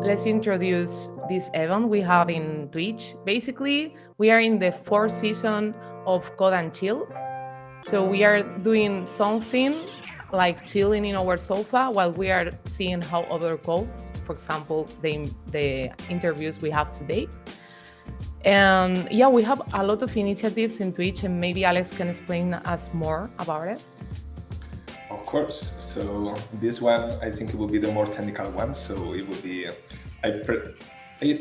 let's introduce this event we have in Twitch. Basically, we are in the 4th season of Code and Chill. So we are doing something like chilling in our sofa while we are seeing how other codes, for example, the interviews we have today. And yeah, we have a lot of initiatives in Twitch, and maybe Alex can explain us more about it. Of course. So this one, I think it will be the more technical one. So it will be, I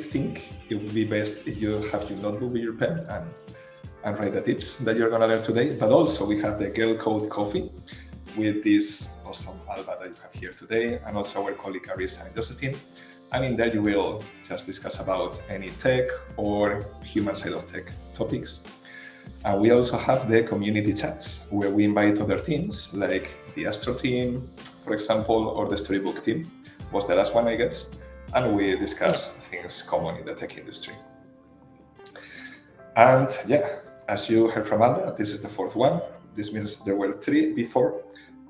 think it would be best if you have your notebook with your pen and write the tips that you're going to learn today. But also we have the Girl Code Coffee with this awesome Alba that you have here today, and also our colleague Arisa and Josephine. And in there you will just discuss about any tech or human side of tech topics. And we also have the community chats where we invite other teams like the Astro team, for example, or the Storyblok team was the last one, I guess. And we discuss things common in the tech industry. And yeah, as you heard from Alba, this is the 4th one. This means there were 3 before.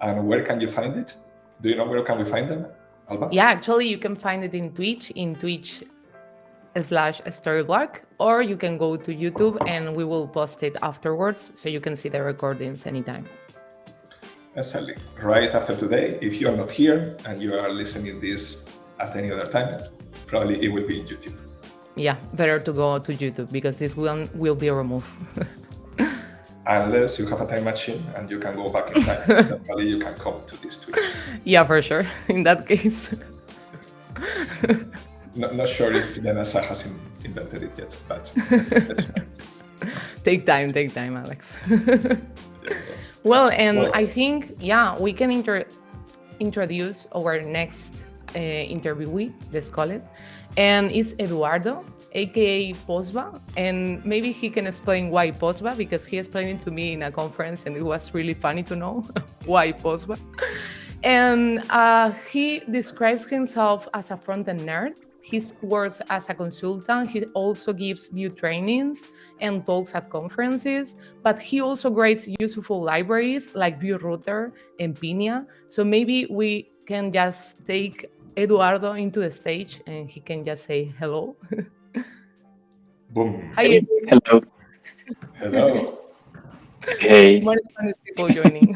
And where can you find it? Do you know where can we find them, Alba? Yeah, actually, you can find it in Twitch/Storyblok, or you can go to YouTube and we will post it afterwards so you can see the recordings anytime. Exactly. Right after today, if you're not here and you are listening this at any other time, probably it will be in YouTube. Yeah, better to go to YouTube because this one will be removed. Unless you have a time machine and you can go back in time, then probably you can come to this Twitch. Yeah, for sure. In that case. Not sure if the NASA has invented it yet, but Take time, Alex. yeah. Well, and I think, yeah, we can introduce our next interviewee, let's call it. And it's Eduardo, aka Posba. And maybe he can explain why Posba, because he explained it to me in a conference and it was really funny to know why Posba. And he describes himself as a front-end nerd. He works as a consultant. He also gives Vue trainings and talks at conferences, but he also grades useful libraries like Vue Router and Pinia. So maybe we can just take Eduardo into the stage and he can just say hello. Boom. Hi. Hello. Hello. Hey. More Spanish people joining.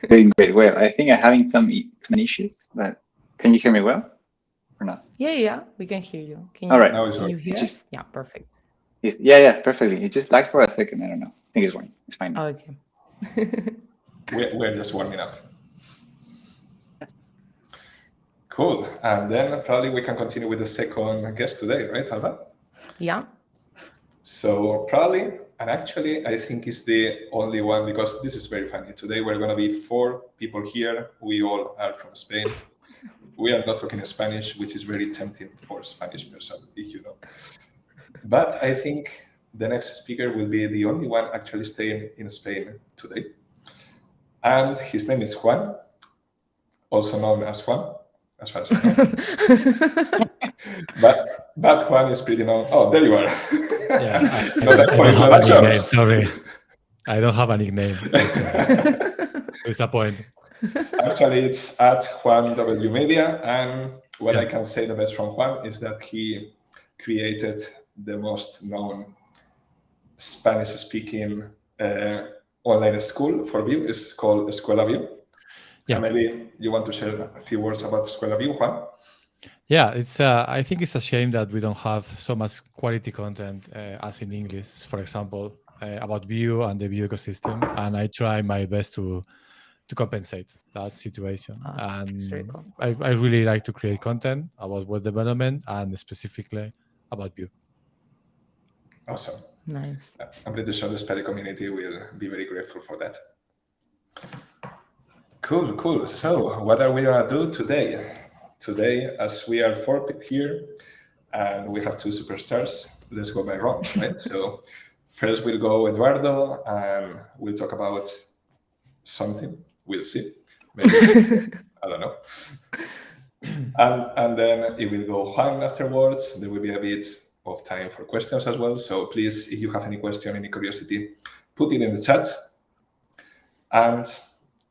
Doing great. Well, I think I'm having some issues, but can you hear me well or not? Yeah, we can hear you. All right. Can you hear us? Yeah, perfect. Yeah, perfectly. It just lagged for a second. I don't know. I think it's working. It's fine now. Okay. We're just warming up. Cool. And then probably we can continue with the second guest today, right, Alba? Yeah. So probably, and actually I think it's the only one, because this is very funny. Today we're going to be 4 people here. We all are from Spain. We are not talking in Spanish, which is very tempting for a Spanish person, if you know. But I think the next speaker will be the only one actually staying in Spain today. And his name is Juan, also known as Juan, as far as I know. but Juan is pretty known. Oh, there you are. Yeah, I don't have a nickname, sorry. I don't have a nickname. Disappoint. Actually, it's at Juan W Media, and what I can say the best from Juan is that he created the most known Spanish-speaking online school for Vue. It's called EscuelaVue. Yeah. And maybe you want to share a few words about EscuelaVue, Juan? Yeah, it's. I think it's a shame that we don't have so much quality content as in English, for example, about Vue and the Vue ecosystem. And I try my best to compensate that situation. And cool. I really like to create content about web development and specifically about Vue. Awesome. Nice. I'm pretty sure the Spanish community will be very grateful for that. Cool. So what are we going to do today? Today, as we are 4 people here and we have 2 superstars, let's go by round, right? So first we'll go Eduardo and we'll talk about something. We'll see. Maybe I don't know. And then it will go Juan afterwards. There will be a bit of time for questions as well. So please, if you have any question, any curiosity, put it in the chat. And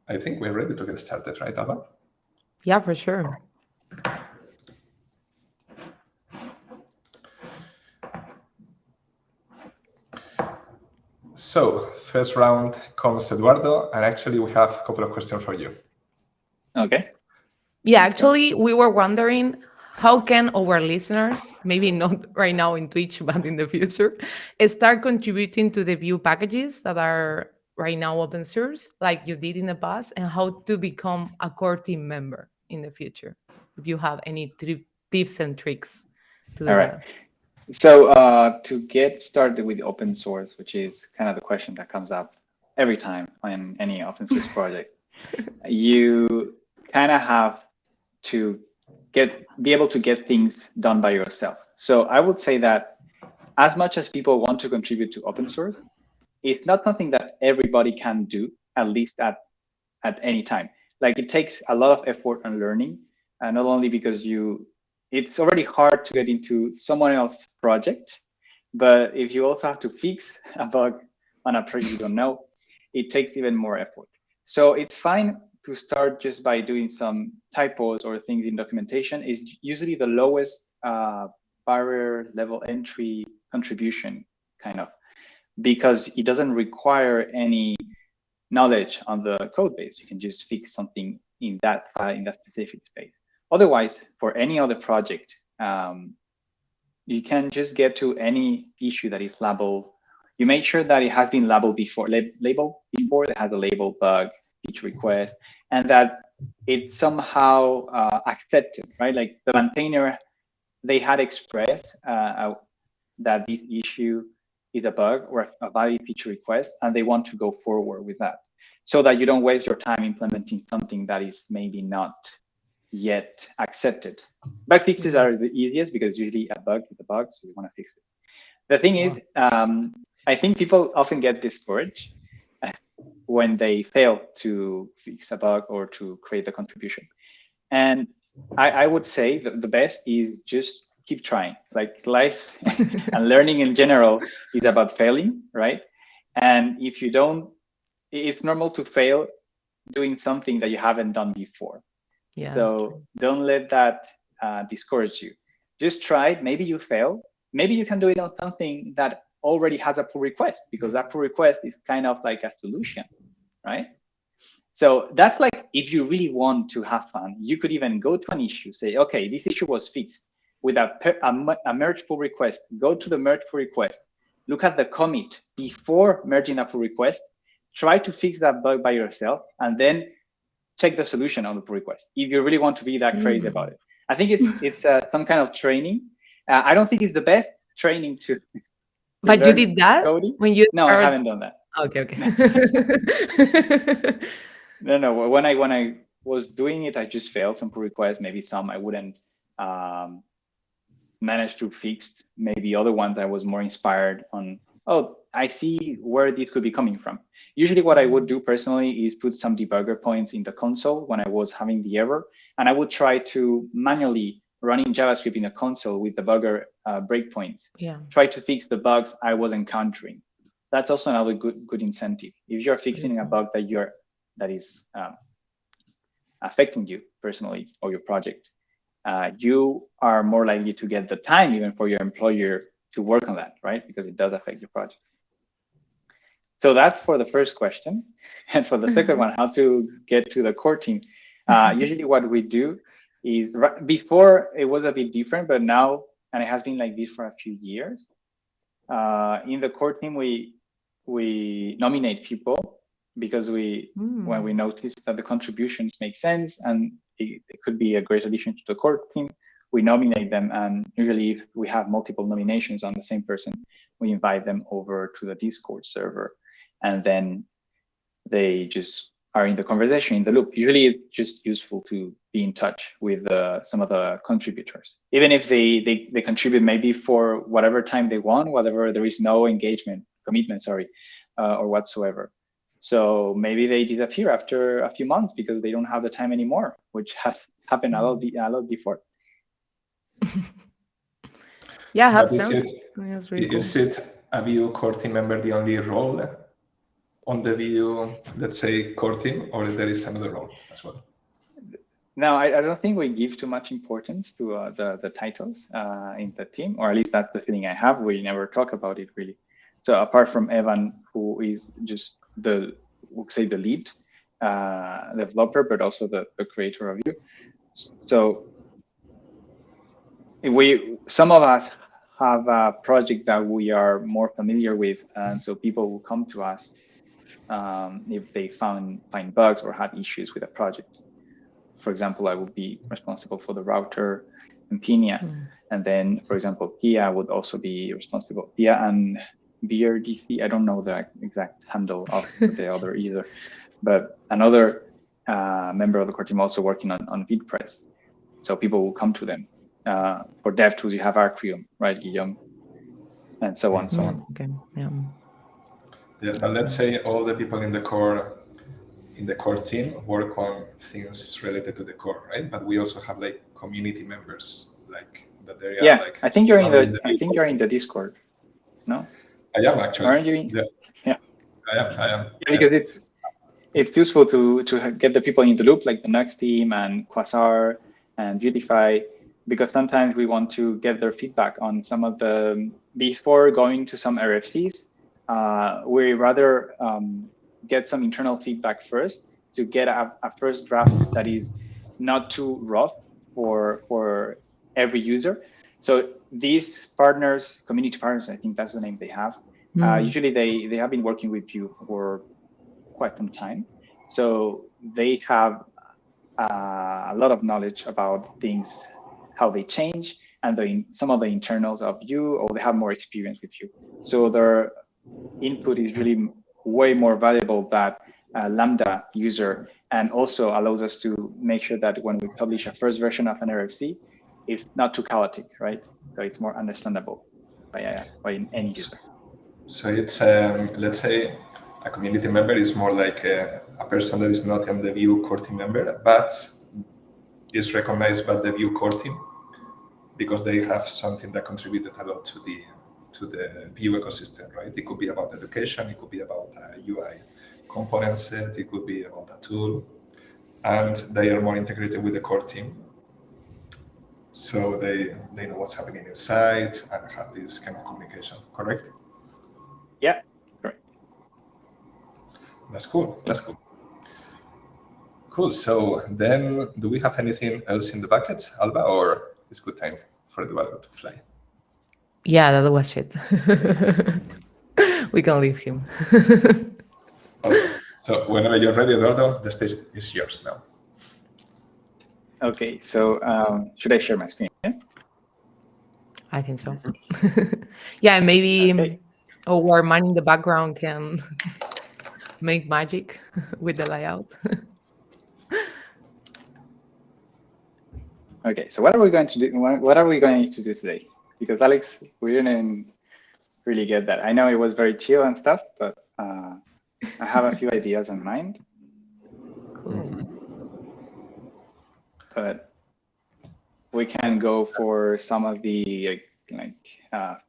I think we're ready to get started, right, Alba? Yeah, for sure. first round comes Eduardo, and actually we have a couple of questions for you. Okay. Yeah, actually, we were wondering how can our listeners, maybe not right now in Twitch, but in the future, start contributing to the Vue packages that are right now open source, like you did in the past, and how to become a core team member in the future. If you have any tips and tricks to do All right. that. So to get started with open source, which is kind of the question that comes up every time on any open source project, you kind of have to be able to get things done by yourself. So I would say that as much as people want to contribute to open source, it's not something that everybody can do, at least at any time. Like it takes a lot of effort and learning, and not only because it's already hard to get into someone else's project, but if you also have to fix a bug on a project you don't know, it takes even more effort. So it's fine to start just by doing some typos or things in documentation. Is usually the lowest barrier level entry contribution, kind of, because it doesn't require any knowledge on the code base. You can just fix something in that file, in that specific space. Otherwise, for any other project, you can just get to any issue that is labeled. You make sure that it has been labeled before, that has a label, bug, feature request, and that it's somehow accepted, right? Like the maintainer, they had expressed that this issue is a bug or a valid feature request, and they want to go forward with that, so that you don't waste your time implementing something that is maybe not yet accepted. Bug fixes are the easiest because usually a bug is a bug, so you want to fix it. The thing is, I think people often get discouraged when they fail to fix a bug or to create the contribution. And I would say that the best is just keep trying. Like life and learning in general is about failing, right? And if you don't, it's normal to fail doing something that you haven't done before. Yeah. So don't let that discourage you. Just try it. Maybe you fail. Maybe you can do it on something that already has a pull request, because that pull request is kind of like a solution, right? So that's like, if you really want to have fun, you could even go to an issue, say, okay, this issue was fixed with a merge pull request. Go to the merge pull request, look at the commit before merging a pull request, try to fix that bug by yourself, and then check the solution on the pull request, if you really want to be that crazy about it. I think it's some kind of training. I don't think it's the best training to but you did that coding. when you No, I haven't done that. Okay. No. When I was doing it, I just failed some pull requests. Maybe some I wouldn't manage to fix. Maybe other ones I was more inspired on. Oh, I see where this could be coming from. Usually what I would do personally is put some debugger points in the console when I was having the error, and I would try to manually run in JavaScript in a console with debugger breakpoints. Yeah. Try to fix the bugs I was encountering. That's also another good incentive. If you're fixing a bug that is affecting you personally or your project, you are more likely to get the time even for your employer to work on that, right? Because it does affect your project. So that's for the first question. And for the second one, how to get to the core team. Usually what we do is, before it was a bit different, but now, and it has been like this for a few years, in the core team, we nominate people, because when we notice that the contributions make sense and it could be a great addition to the core team, we nominate them. And usually if we have multiple nominations on the same person, we invite them over to the Discord server, and then they just are in the conversation, in the loop. Usually it's just useful to be in touch with some of the contributors, even if they contribute maybe for whatever time they want, whatever there is no commitment, or whatsoever. So maybe they disappear after a few months because they don't have the time anymore, which has happened a lot before. Yeah, But is it a Vue core team member the only role on the Vue, let's say, core team, or there is another role as well? No, I don't think we give too much importance to the titles in the team, or at least that's the feeling I have. We never talk about it really. So apart from Evan, who is just the, we'll say the lead developer, but also the creator of Vue. So some of us have a project that we are more familiar with, and so people will come to us if they find bugs or have issues with a project. For example, I would be responsible for the router and Pinia, and then, for example, Pia would also be responsible. Pia and BRDC, I don't know the exact handle of the other either, but another member of the core team also working on VidPress. So people will come to them. For dev tools, you have Arcrium, right, Guillaume? And so on, so on. Okay. Yeah. Yeah, but let's say all the people in the core team work on things related to the core, right? But we also have like community members, like that they are like. I think you're in the Discord. No? I am actually. Aren't you? Yeah. I am. Yeah, because it's useful to get the people in the loop, like the Nux team and Quasar and Beautify, because sometimes we want to get their feedback on some of the, before going to some RFCs, we rather get some internal feedback first to get a first draft that is not too rough for every user. So these partners, community partners, I think that's the name they have. Usually they have been working with Vue for quite some time. So they have a lot of knowledge about things, how they change, and some of the internals of Vue, or they have more experience with Vue. So their input is really way more valuable than a Lambda user, and also allows us to make sure that when we publish a first version of an RFC, it's not too chaotic, right? So it's more understandable by any user. So it's, let's say, a community member is more like a person that is not in the Vue core team member, but is recognized by the Vue core team because they have something that contributed a lot to the Vue ecosystem, right? It could be about education, it could be about a UI component set, it could be about a tool, and they are more integrated with the core team. So they know what's happening inside and have this kind of communication, correct? Yeah, correct. That's cool. Cool. So then, do we have anything else in the bucket, Alba, or it's good time for Eduardo to fly? Yeah, that was it. We can leave him. Awesome. So whenever you're ready, Eduardo, the stage is yours now. Okay, so should I share my screen? Yeah? I think so. Yeah, maybe Okay. our man in the background can make magic with the layout. Okay, so what are we going to do? What are we going to do today? Because Alex, we didn't really get that. I know it was very chill and stuff, but I have a few ideas in mind. Cool. But we can go for some of the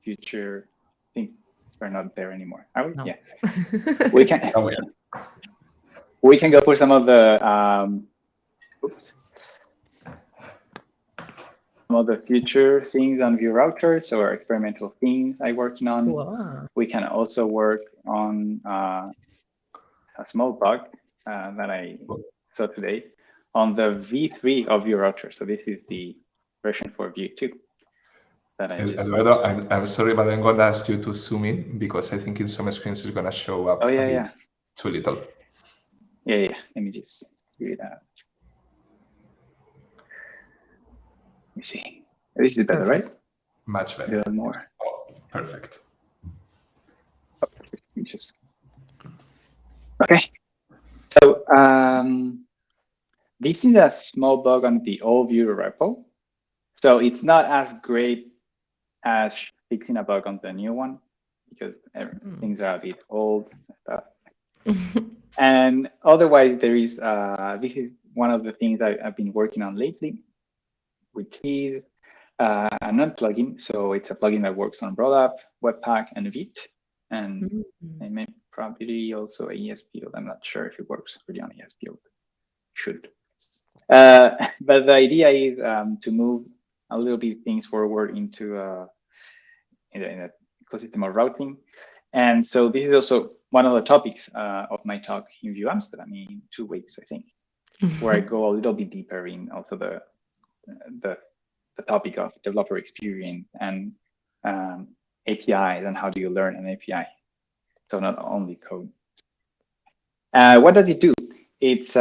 future things. We're not there anymore. Are we? No. Yeah. We can. Oh, yeah. We can go for some of the some of the future things on Vue routers or experimental things I'm working on. Wow. We can also work on a small bug that I saw today on the V3 of Vue router. So this is the version for Vue 2 that I just Eduardo, I'm sorry, but I'm going to ask you to zoom in because I think in some screens it's going to show up a bit too little. Yeah. Let me just do it out. Let me see. This is better, right? Much better. A little more. Oh, perfect. Okay. So this is a small bug on the old Vue repo. So it's not as great as fixing a bug on the new one because things are a bit old and stuff. And otherwise, there is this is one of the things I've been working on lately, which is an Unplugin. So it's a plugin that works on Rollup, Webpack, and Vite, and probably also a ES build. I'm not sure if it works really on ES build. Should. But the idea is to move a little bit things forward into in the ecosystem of routing. And so this is also one of the topics of my talk in Vue Amsterdam in 2 weeks, I think, where I go a little bit deeper in also the topic of developer experience and APIs and how do you learn an API. So not only code. What does it do? It's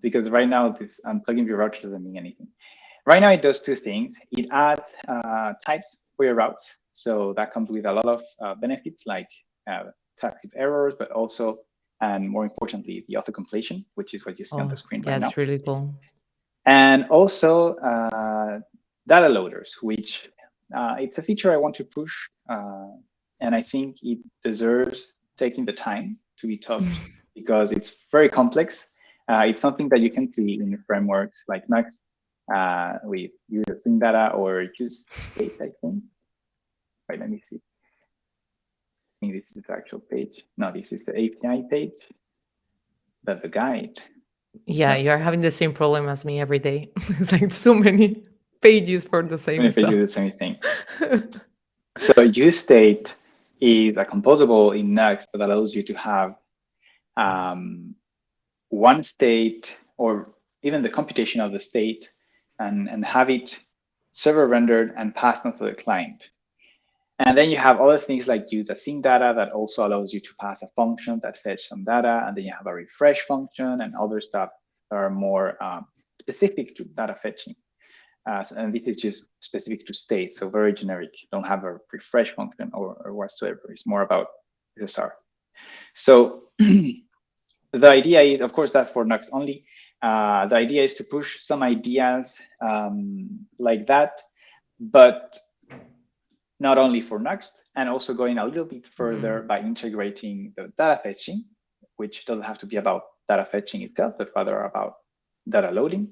because right now this unplugging Vue Router doesn't mean anything. Right now it does 2 things. It adds types for your routes. So that comes with a lot of benefits like TypeScript errors, but also, and more importantly, the auto completion, which is what you see on the screen right now. That's really cool. And also data loaders, which it's a feature I want to push. And I think it deserves taking the time to be taught because it's very complex. It's something that you can see in frameworks like Next with using data or use state, I think. Right, let me see. I think this is the actual page. No, this is the API page, but the guide. Yeah, you're having the same problem as me every day. It's like so many pages for the same Many stuff. pages, the same thing. So use state is a composable in Next that allows you to have one state or even the computation of the state and have it server rendered and passed on to the client. And then you have other things like use async data that also allows you to pass a function that fetch some data. And then you have a refresh function and other stuff that are more specific to data fetching. And this is just specific to state, so very generic. You don't have a refresh function or whatsoever. It's more about SSR. So the idea is, of course, that's for Next only. The idea is to push some ideas like that, but not only for Next, and also going a little bit further by integrating the data fetching, which doesn't have to be about data fetching itself, but rather about data loading,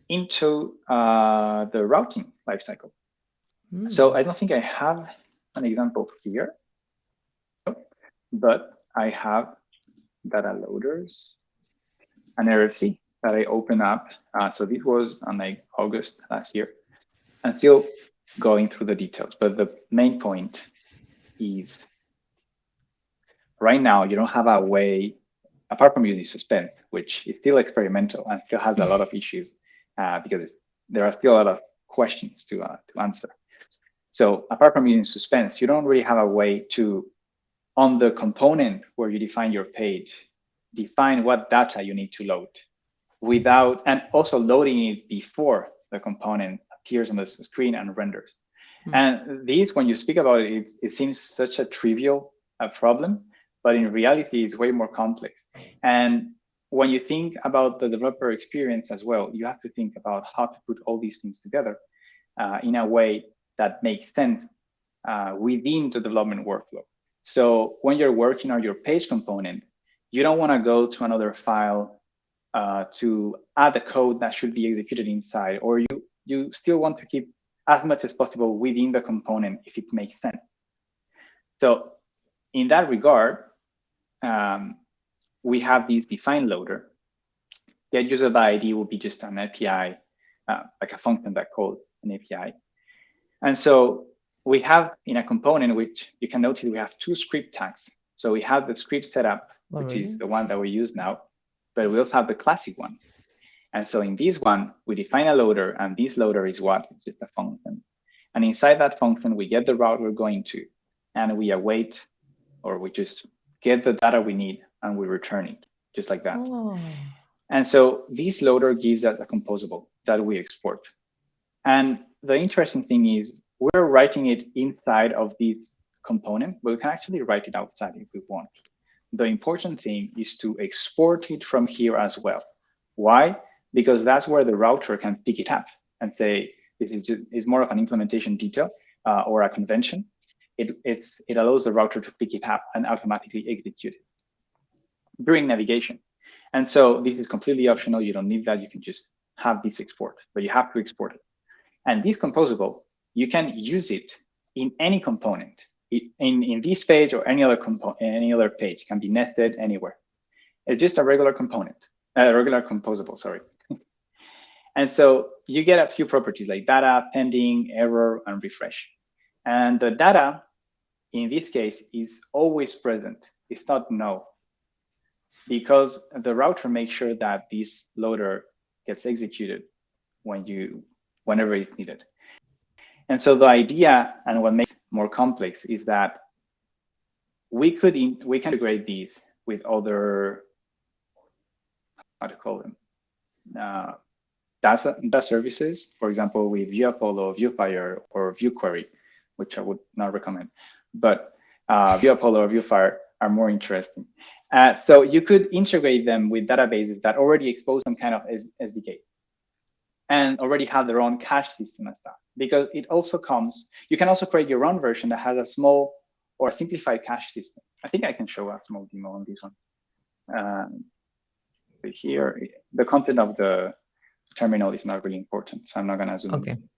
into the routing lifecycle. So I don't think I have an example here, but I have data loaders and RFC that I open up. So this was on like August last year, and still going through the details. But the main point is right now you don't have a way, apart from using suspense, which is still experimental and still has a lot of issues because there are still a lot of questions to answer. So apart from using suspense, you don't really have a way to, on the component where you define your page, define what data you need to load without, and also loading it before the component appears on the screen and renders. And this, when you speak about it, it seems such a trivial problem, but in reality, it's way more complex. And when you think about the developer experience as well, you have to think about how to put all these things together in a way that makes sense within the development workflow. So when you're working on your page component, you don't want to go to another file to add the code that should be executed inside, or you still want to keep as much as possible within the component if it makes sense. So in that regard, we have this define loader. Get user by ID will be just an API, like a function that calls an API. And so we have in a component, which you can notice we have 2 script tags. So we have the script setup, which is the one that we use now, but we also have the classic one. And so in this one, we define a loader, and this loader is what? It's just a function. And inside that function, we get the route we're going to, and we await, or we just get the data we need, and we return it, just like that. Oh. And so this loader gives us a composable that we export. And the interesting thing is we're writing it inside of this component, but we can actually write it outside if we want. The important thing is to export it from here as well. Why? Because that's where the router can pick it up and say, this is more of an implementation detail or a convention. It allows the router to pick it up and automatically execute it during navigation. And so this is completely optional. You don't need that. You can just have this export, but you have to export it. And this composable, you can use it in any component. In this page or any other page, can be nested anywhere. It's just a regular component, a regular composable, sorry. And so you get a few properties like data, pending, error, and refresh. And the data in this case is always present. It's not no, because the router makes sure that this loader gets executed whenever it's needed. And so the idea, and what makes it more complex, is that we can integrate these with other, how to call them, data services, for example, with Vue Apollo, Vue Fire, or Vue Query, which I would not recommend. But Vue Apollo or Vue Fire are more interesting. So you could integrate them with databases that already expose some kind of SDK and already have their own cache system and stuff. Because it also comes, you can also create your own version that has a small or a simplified cache system. I think I can show a small demo on this one. Here, the content of the terminal is not really important, so I'm not gonna zoom in.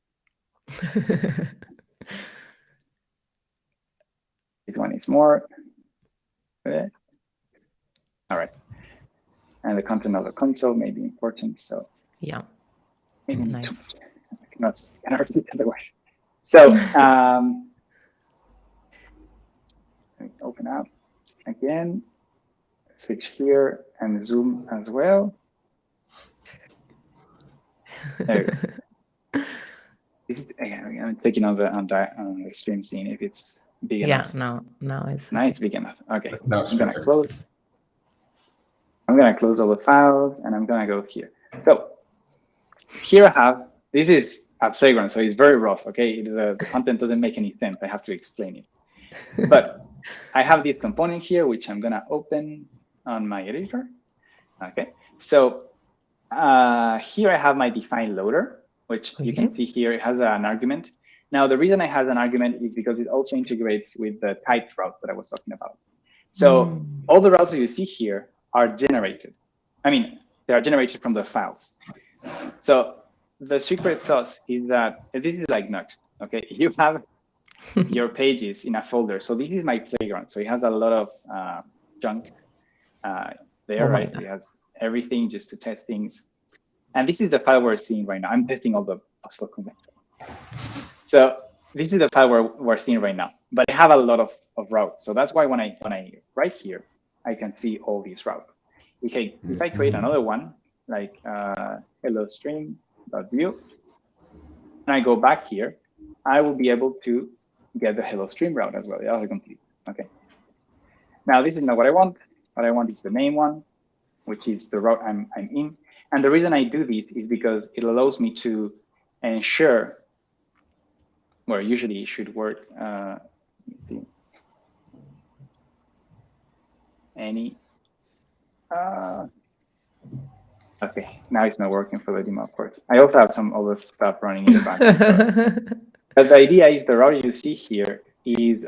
This one is more. Okay. All right. And the content of the console may be important, so yeah. Maybe Nice. I cannot repeat otherwise. So let me open up again, switch here and zoom as well. There. I'm taking on the stream scene if it's big enough. Yeah, no, it's now it's big enough. Okay, No, I'm gonna close. I'm gonna close all the files and I'm gonna go here. So here I have, this is a playground, so it's very rough, okay? The content doesn't make any sense. I have to explain it. But I have this component here, which I'm gonna open on my editor. Okay, so here I have my defined loader, which you can see here, it has an argument. Now, the reason it has an argument is because it also integrates with the typed routes that I was talking about. So all the routes that you see here are generated. I mean, they are generated from the files. So the secret sauce is that this is like Nuxt, okay? You have your pages in a folder. So this is my playground. So it has a lot of junk there, right? It has everything just to test things. And this is the file we're seeing right now. I'm testing all the Pascal connector. So this is the file we're seeing right now. But I have a lot of routes. So that's why when I write here, I can see all these routes. Okay, if I create another one, like hello stream.vue, and I go back here, I will be able to get the hello stream route as well. Yeah, complete. Okay. Now this is not what I want. What I want is the main one, which is the route I'm in. And the reason I do this is because it allows me to ensure, well, usually it should work. Let me see. Okay, now it's not working for the demo, of course. I also have some other stuff running in the background. But the idea is the route you see here is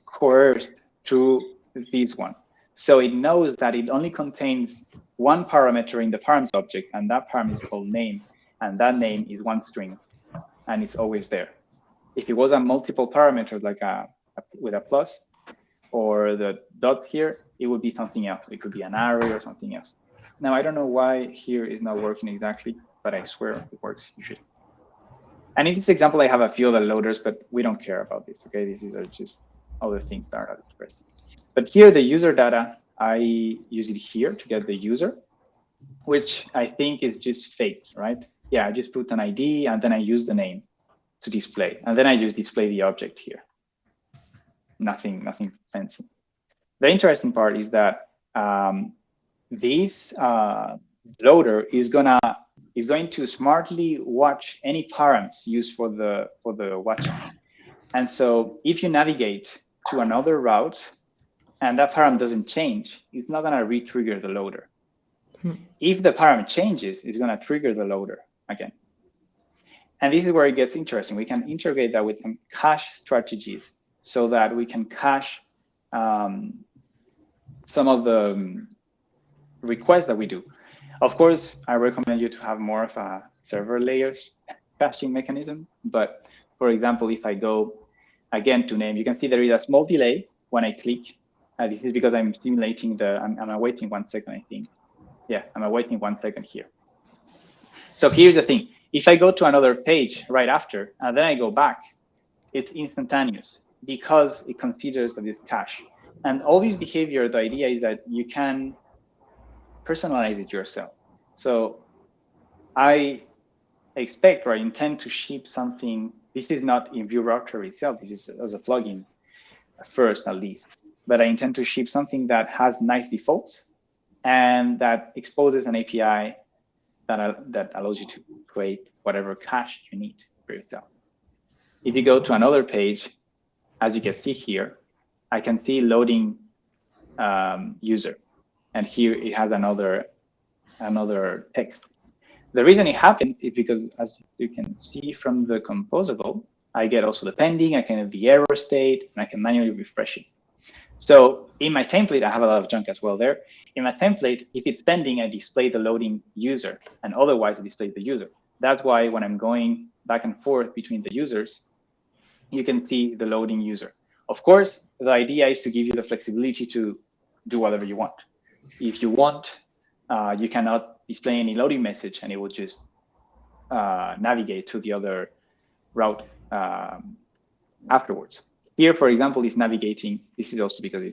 coerced through this one. So it knows that it only contains one parameter in the params object, and that param is called name, and that name is one string, and it's always there. If it was a multiple parameter, like with a plus, or the dot here, it would be something else. It could be an array or something else. Now, I don't know why here is not working exactly, but I swear it works usually. And in this example, I have a few other loaders, but we don't care about this, okay? These are just other things that are expressed. But here, the user data, I use it here to get the user, which I think is just fake, right? Yeah, I just put an ID, and then I use the name to display. And then I just display the object here. Nothing fancy. The interesting part is that this loader is going to smartly watch any params used for the watching. And so if you navigate to another route and that param doesn't change, it's not going to re-trigger the loader. If the param changes, it's going to trigger the loader again. And this is where it gets interesting. We can integrate that with some cache strategies so that we can cache some of the requests that we do. Of course, I recommend you to have more of a server layers caching mechanism. But for example, if I go again to name, you can see there is a small delay when I click. This is because I'm simulating I'm awaiting 1 second, I think. Yeah, I'm awaiting 1 second here. So here's the thing. If I go to another page right after, and then I go back, it's instantaneous. because it considers that it's cache. And all this behavior, the idea is that you can personalize it yourself. So I expect or I intend to ship something. This is not in Vue Router itself. This is as a plugin first, at least. But I intend to ship something that has nice defaults and that exposes an API that allows you to create whatever cache you need for yourself. If you go to another page, as you can see here, I can see loading user. And here it has another text. The reason it happens is because, as you can see from the composable, I get also the pending, I can have the error state, and I can manually refresh it. So in my template, I have a lot of junk as well there. In my template, if it's pending, I display the loading user, and otherwise I display the user. That's why when I'm going back and forth between the users, you can see the loading user. Of course, the idea is to give you the flexibility to do whatever you want. If you want, you cannot display any loading message, and it will just navigate to the other route afterwards. Here, for example, it's navigating. This is also because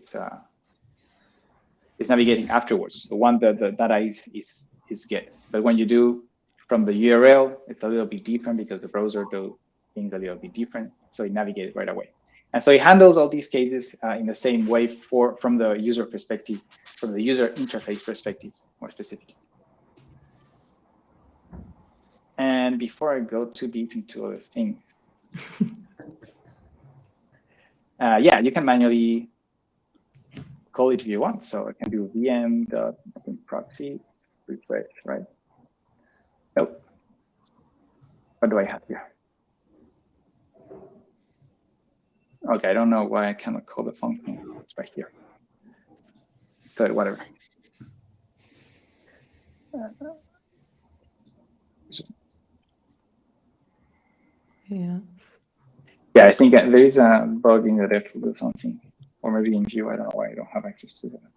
it's navigating afterwards. The one that the data is get. But when you do from the URL, it's a little bit different because the browser does things a little bit different. So it navigates right away. And so it handles all these cases in the same way from the user perspective, from the user interface perspective, more specifically. And before I go too deep into other things, yeah, you can manually call it if you want. So I can do vm.proxy refresh, right? Nope. What do I have here? Okay, I don't know why I cannot call the function. It's right here. So whatever. Yeah. Yeah, I think there is a bug in the dev to do something, or maybe in Vue. I don't know why I don't have access to that.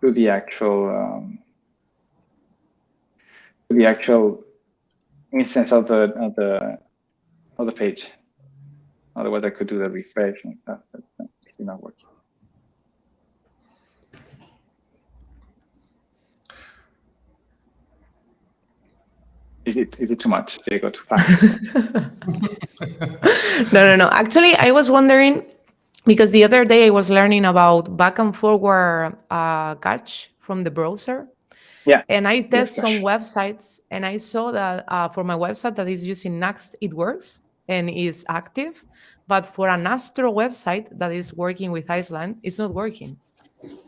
To the actual instance of the page. Otherwise, I could do the refresh and stuff, but it's still not working. Is it too much? Did I go too fast? No. Actually, I was wondering, because the other day I was learning about back and forward cache from the browser. Yeah. And I test some websites, and I saw that for my website that is using Next, it works and is active. But for an Astro website that is working with Iceland, it's not working.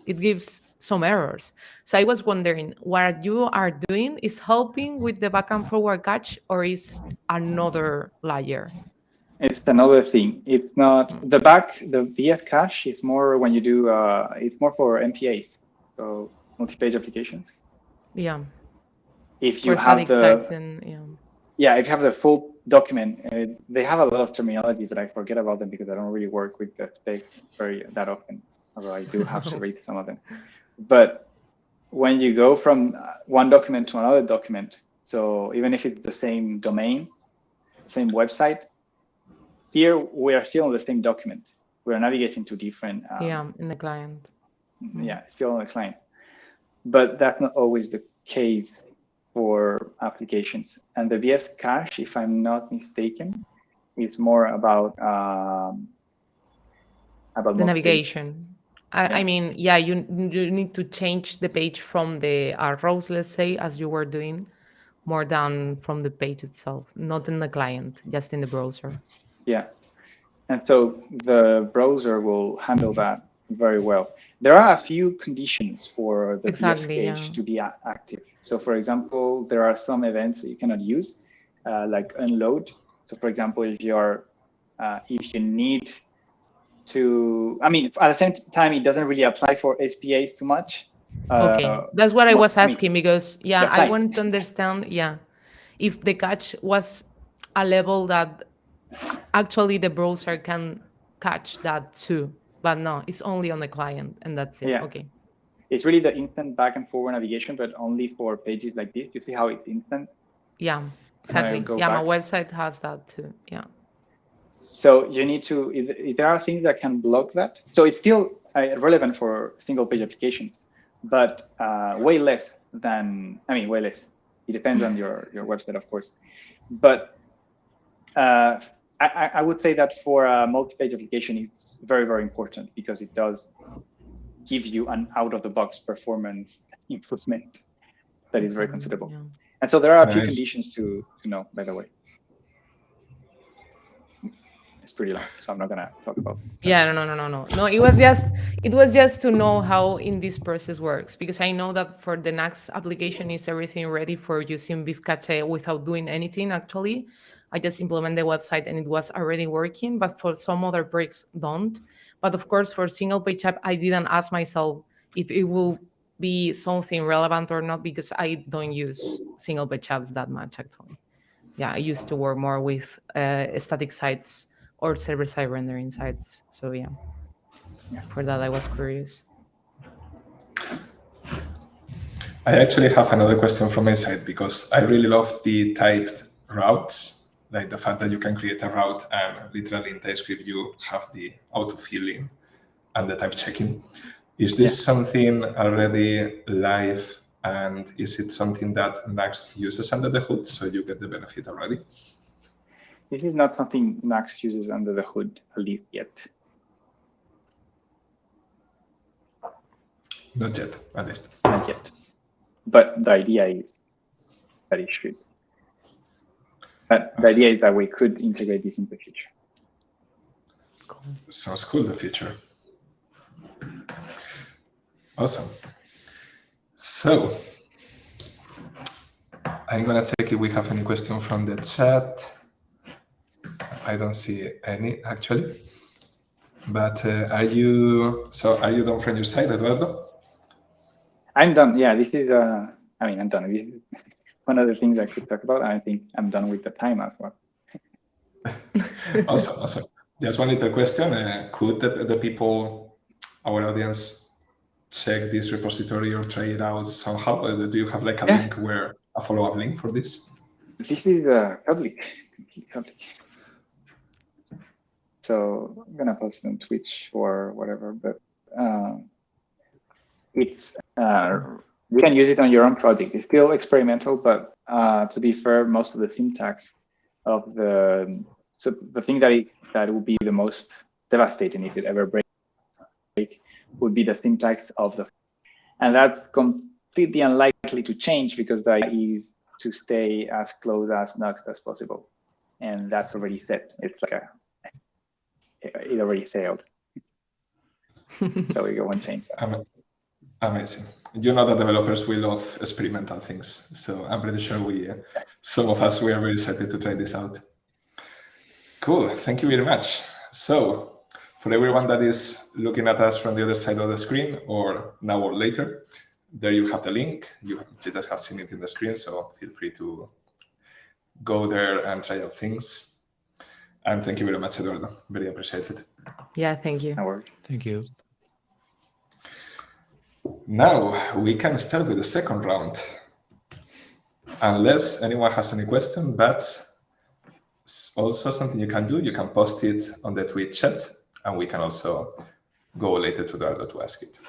It gives some errors. So I was wondering, what you are doing is helping with the back and forward cache, or is another layer? It's another thing. It's not the VF cache is more when you do, it's more for MPAs, so multi-page applications. Yeah. If you for have static sites and yeah, if you have the full document, they have a lot of terminology that I forget about them because I don't really work with the spec that often, although I do have to read some of them. But when you go from one document to another document, so even if it's the same domain, same website, here we are still on the same document. We are navigating to different. In the client. Yeah, still on the client. But that's not always the case for applications. And the VF cache, if I'm not mistaken, is more about the navigation. I mean, yeah, you need to change the page from the rows, let's say, as you were doing, more down from the page itself, not in the client, just in the browser. Yeah. And so the browser will handle that very well. There are a few conditions for the VF cache to be active. So for example, there are some events that you cannot use, like unload. So for example, if you need to, I mean, at the same time, it doesn't really apply for SPAs too much. Okay, that's what I was asking, because I want to understand, if the cache was a level that actually the browser can catch that too, but no, it's only on the client, and that's it. Yeah. Okay. It's really the instant back and forward navigation, but only for pages like this. You see how it's instant? Yeah, exactly. Yeah, my website has that too. Yeah. So you need to, if there are things that can block that. So it's still relevant for single page applications, but way less than, way less. It depends on your website, of course. But I would say that for a multi-page application, it's very, very important because it does give you an out-of-the-box performance improvement that is very considerable. Yeah. And so there are a few Nice. conditions to know, by the way. It's pretty long, so I'm not gonna talk about that. Yeah, no. It was just to know how in this process works, because I know that for the next application is everything ready for using Vue Cache without doing anything. Actually, I just implement the website and it was already working. But for some other breaks, don't. But of course, for single page app, I didn't ask myself if it will be something relevant or not, because I don't use single page apps that much actually. Yeah, I used to work more with static sites or server-side rendering sites. So yeah, for that I was curious. I actually have another question from my side, because I really love the typed routes, like the fact that you can create a route and literally in TypeScript you have the auto-filling and the type checking. Is this something already live, and is it something that Max uses under the hood, so you get the benefit already? This is not something Max uses under the hood, at least yet. Not yet, at least. Not yet. But the idea is that it should. But the idea is that we could integrate this in the future. Cool. Sounds cool, the future. Awesome. So I'm going to check if we have any question from the chat. I don't see any, actually. But are you done from your side, Eduardo? I'm done. Yeah, this is, I'm done. This is one of the things I could talk about. I think I'm done with the time as well. Awesome. Just one little question. Could the people, our audience, check this repository or try it out somehow? Do you have like a link a follow-up link for this? This is public. So I'm gonna post it on Twitch or whatever, but it's you can use it on your own project. It's still experimental, but to be fair, most of the syntax of the thing that would be the most devastating if it ever breaks would be the syntax of and that's completely unlikely to change, because the idea is to stay as close as Nuxt as possible, and that's already set. It's like it already sailed. So we won't change that. Amazing. You know that developers will love experimental things, so I'm pretty sure some of us, we are very excited to try this out. Cool, thank you very much. So for everyone that is looking at us from the other side of the screen, or now or later, there you have the link. You just have seen it in the screen, so feel free to go there and try out things. And thank you very much, Eduardo. Very appreciated. Yeah, thank you. No worries. Thank you. Now we can start with the second round. Unless anyone has any question, but also something you can do, you can post it on the Twitch chat, and we can also go later to Eduardo to ask it.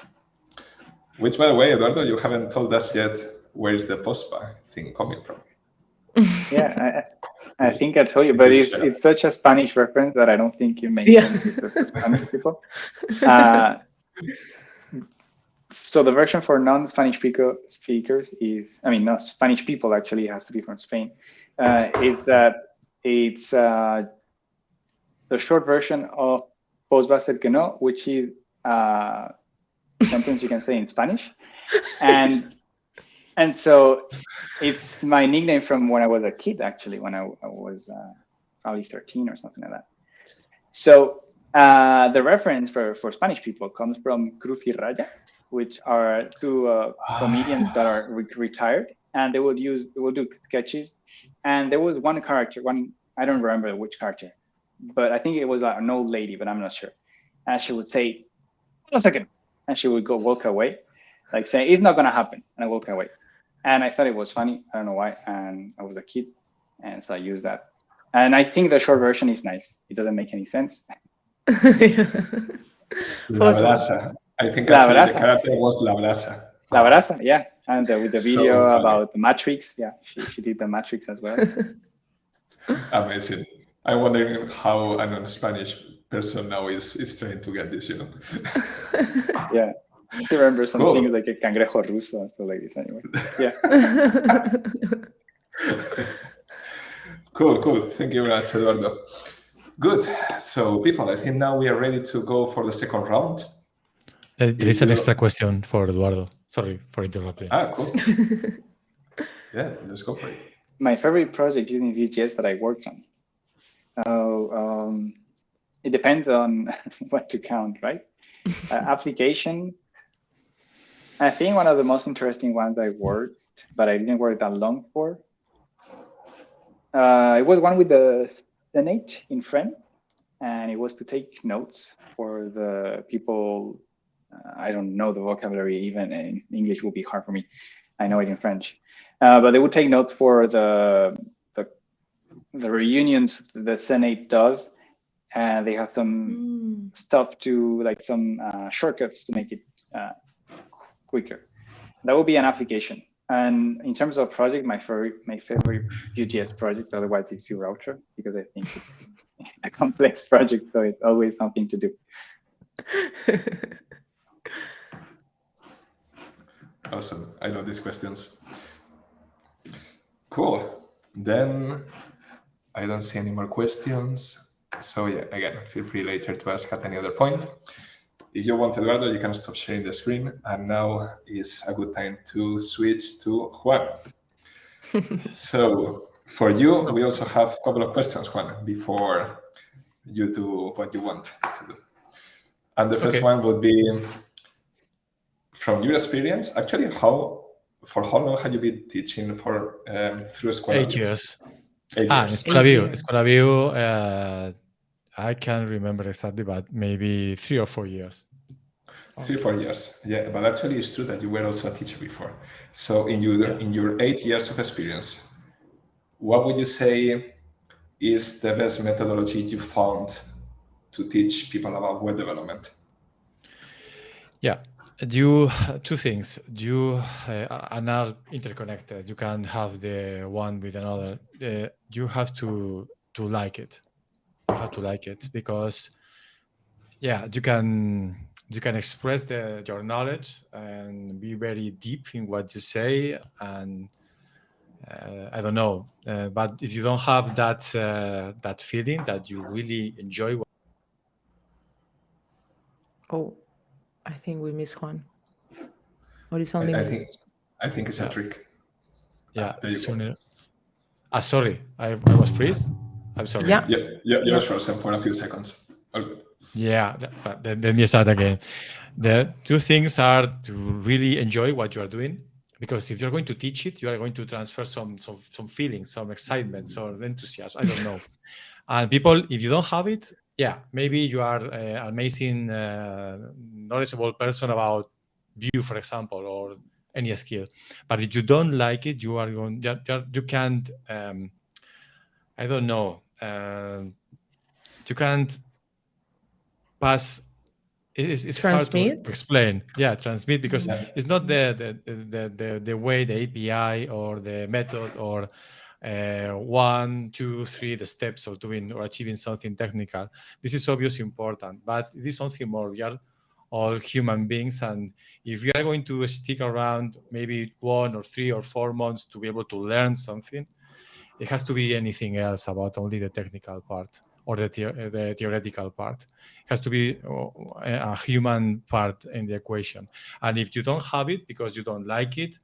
Which, by the way, Eduardo, you haven't told us yet, where is the postba thing coming from? Yeah, I think I told you, but it's such a Spanish reference that I don't think it makes sense to Spanish people. So the version for non-Spanish speakers is, not Spanish people, actually, it has to be from Spain, is that it's the short version of postba ser que no, which is a sentence you can say in Spanish. And so it's my nickname from when I was a kid, actually, when I was probably 13 or something like that. So the reference for Spanish people comes from Cruz y Raya, which are two comedians that are retired, and they will do sketches. And there was one character, I don't remember which character, but I think it was an old lady, but I'm not sure. And she would say, "1 second," and she would walk away, like saying, "It's not gonna happen," and I walk away. And I thought it was funny. I don't know why. And I was a kid, and so I used that. And I think the short version is nice. It doesn't make any sense. La Brasa. I think La actually Brasa. the character was La Brasa. La Brasa, yeah. And with the So video funny. about the Matrix, yeah, she did the Matrix as well. Amazing. I'm wondering how a non-Spanish person now is trying to get this, you know? Yeah. I still remember some Cool. things like a cangrejo ruso and stuff like this anyway. Yeah. Cool. Thank you very much, Eduardo. Good. So, people, I think now we are ready to go for the second round. There is an extra question for Eduardo. Sorry for interrupting. Cool. Yeah, let's go for it. My favorite project using VueJS that I worked on. It depends on what to count, right? Application. I think one of the most interesting ones I worked, but I didn't work that long for. It was one with the Senate in French, and it was to take notes for the people. I don't know the vocabulary, even in English would be hard for me. I know it in French, but they would take notes for the reunions the Senate does, and they have some stuff to like some shortcuts to make it quicker. That would be an application. And in terms of project, my favorite VueJS project, otherwise it's Vue Router, because I think it's a complex project, so it's always something to do. Awesome. I love these questions. Cool. Then I don't see any more questions. So yeah, again, feel free later to ask at any other point. If you want, Eduardo, you can stop sharing the screen. And now is a good time to switch to Juan. So for you, we also have a couple of questions, Juan, before you do what you want to do. And the first one would be, from your experience, actually, for how long have you been teaching through EscuelaVue? 8 years. 8 years. EscuelaVue, I can't remember exactly, but maybe 3 or 4 years. 3 or 4 years, yeah. But actually, it's true that you were also a teacher before. So in your 8 years of experience, what would you say is the best methodology you found to teach people about web development? Yeah, two things. You are not interconnected. You can have the one with another. You have to like it. You have to like it because, yeah, you can express your knowledge and be very deep in what you say. And I don't know, but if you don't have that feeling that you really enjoy. I think we miss Juan. Or is only I think it's a trick. Yeah. There you go. Sorry, I was freeze. I'm sorry. Yeah. You're frozen for a few seconds. Yeah, let me start again. The two things are to really enjoy what you are doing, because if you're going to teach it, you are going to transfer some feelings, some excitement, some enthusiasm. I don't know. And people, if you don't have it, yeah, maybe you are an amazing, knowledgeable person about Vue, for example, or any skill. But if you don't like it, you are going. You can't. I don't know. You can't pass. It's hard to explain. Yeah, transmit, because it's not the way, the API or the method or 1, 2, 3 the steps of doing or achieving something technical. This is obviously important, but it is something more. We are all human beings, and if you are going to stick around maybe 1 or 3 or 4 months to be able to learn something, it has to be anything else about only the technical part or the theoretical part. It has to be a human part in the equation. And if you don't have it because you don't like it,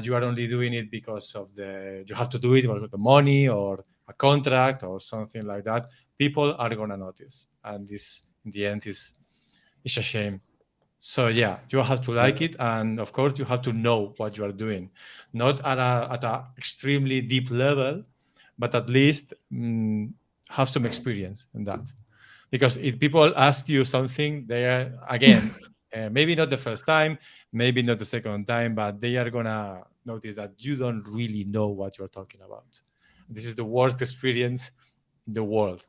you are only doing it because of you have to do it with the money or a contract or something like that, people are going to notice. And this, in the end, is a shame. So yeah, you have to like it, and of course you have to know what you are doing, not at a extremely deep level, but at least have some experience in that. Because if people ask you something, they are, again, maybe not the first time, maybe not the second time, but they are gonna notice that you don't really know what you're talking about. This is the worst experience the world.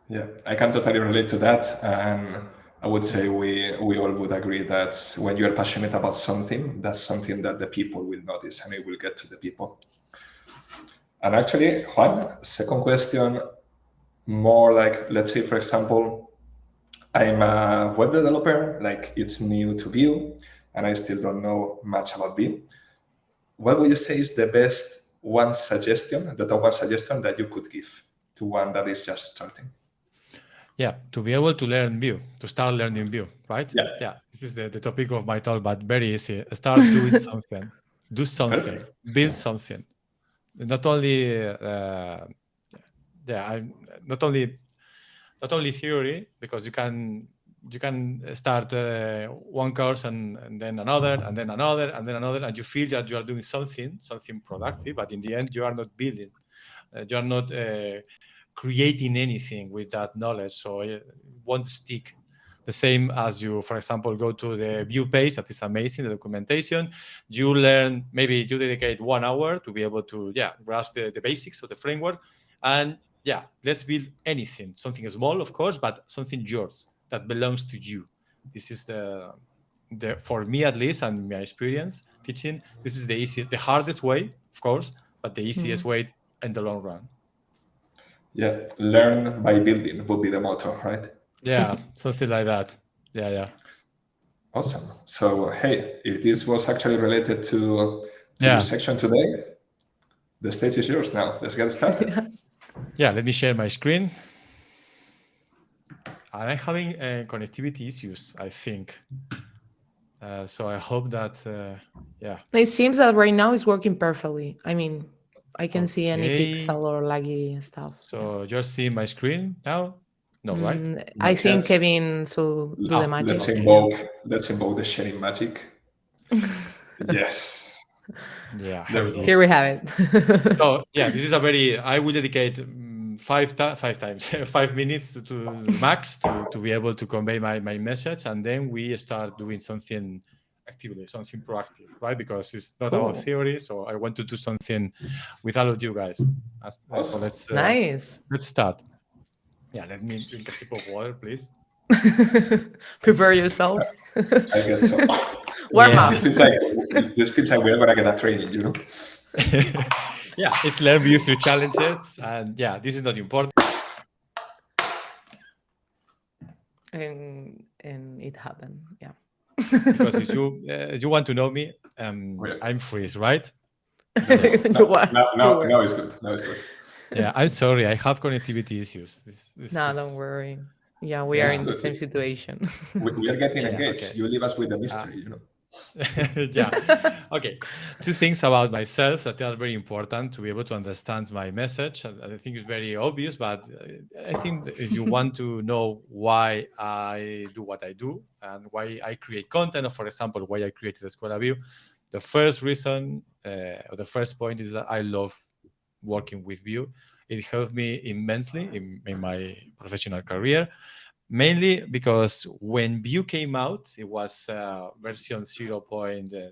Yeah, I can totally relate to that. And I would say we all would agree that when you're passionate about something, that's something that the people will notice and it will get to the people. And actually, Juan, second question, more like, let's say, for example, I'm a web developer, like it's new to Vue, and I still don't know much about Vue. What would you say is the best one suggestion, the top one suggestion that you could give to one that is just starting? Yeah, to be able to learn Vue, to start learning Vue, right? Yeah. This is the topic of my talk, but very easy. Start doing something, do something, Perfect. build something. Not only, not only theory, because you can start one course and then another, and then another, and then another, and you feel that you are doing something productive, but in the end, you are not building. You are not creating anything with that knowledge, so it won't stick. The same as you, for example, go to the Vue page, that is amazing, the documentation. You learn, maybe you dedicate 1 hour to be able to, grasp the basics of the framework. And let's build anything, something small, of course, but something yours that belongs to you. This is the for me at least, and my experience teaching, this is the easiest, the hardest way, of course, but the easiest way in the long run. Yeah, learn by building would be the motto, right? Yeah, something like that. Yeah. Awesome. So, hey, if this was actually related to your section today, the stage is yours now. Let's get started. Yeah, let me share my screen. I'm having connectivity issues, I think. So I hope that, It seems that right now it's working perfectly. I mean, I can see any pixel or laggy stuff. So you're seeing my screen now? No, right? I think Kevin should do the magic. Let's invoke the sharing magic. Yes. Yeah. Here we have it. So this is a very, I will dedicate 5 minutes to max to be able to convey my message, and then we start doing something actively, something proactive, right? Because it's not about theory, so I want to do something with all of you guys. So let's start. Yeah, let me drink a sip of water, please. Prepare yourself. I guess so. Warm up. This feels like we're gonna get a training, you know. Yeah, it's learn Vue through challenges, and this is not important. And it happened, Because if you want to know me, I'm freeze, right? No, it's good. No, it's good. Yeah, I'm sorry. I have connectivity issues. Don't worry. Yeah, we are in the same situation. We are getting engaged. Okay. You leave us with the mystery, you know. Okay. 2 things about myself that are very important to be able to understand my message. I think it's very obvious, but I think if you want to know why I do what I do and why I create content, or for example, why I created EscuelaVue, the first reason, or the first point is that I love working with Vue. It helped me immensely in my professional career, mainly because when Vue came out, it was version 0.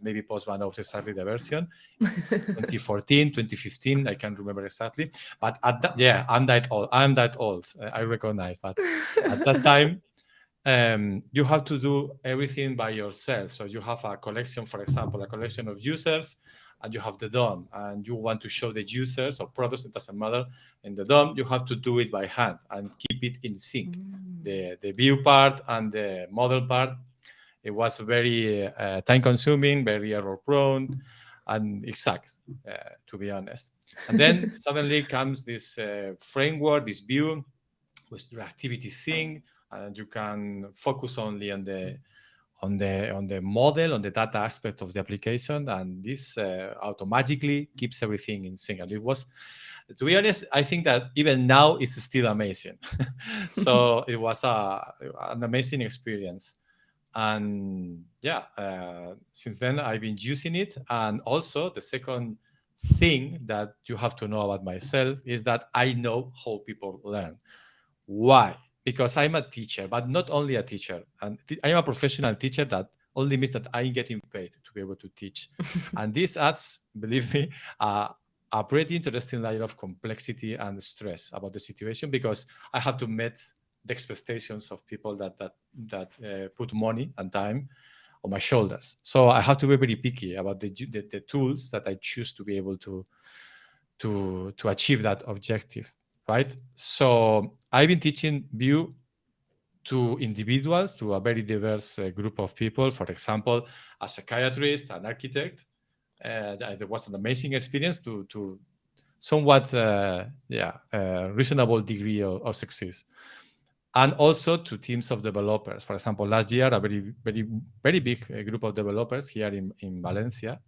Maybe Postman knows exactly the version, 2014, 2015, I can't remember exactly. But at that, I'm that old. I recognize. But at that time, you have to do everything by yourself. So you have a collection, for example, a collection of users, and you have the DOM, and you want to show the users or products, it doesn't matter. In the DOM, you have to do it by hand and keep it in sync. The view part and the model part, it was very time-consuming, very error-prone, and exact, to be honest. And then suddenly comes this framework, this Vue, with the activity thing, and you can focus only on the model, on the data aspect of the application, and this automatically keeps everything in sync. And it was, to be honest, I think that even now it's still amazing. So it was an amazing experience. And since then I've been using it. And also the second thing that you have to know about myself is that I know how people learn. Why? Because I'm a teacher, but not only a teacher. And I am a professional teacher. That only means that I'm getting paid to be able to teach. And this adds, believe me, a pretty interesting layer of complexity and stress about the situation, because I have to meet the expectations of people that put money and time on my shoulders. So I have to be very picky about the tools that I choose to be able to achieve that objective, right? So I've been teaching Vue to individuals, to a very diverse group of people. For example, a psychiatrist, an architect. There was an amazing experience to somewhat reasonable degree of success. And also to teams of developers. For example, last year, a very, very, very big group of developers here in Valencia.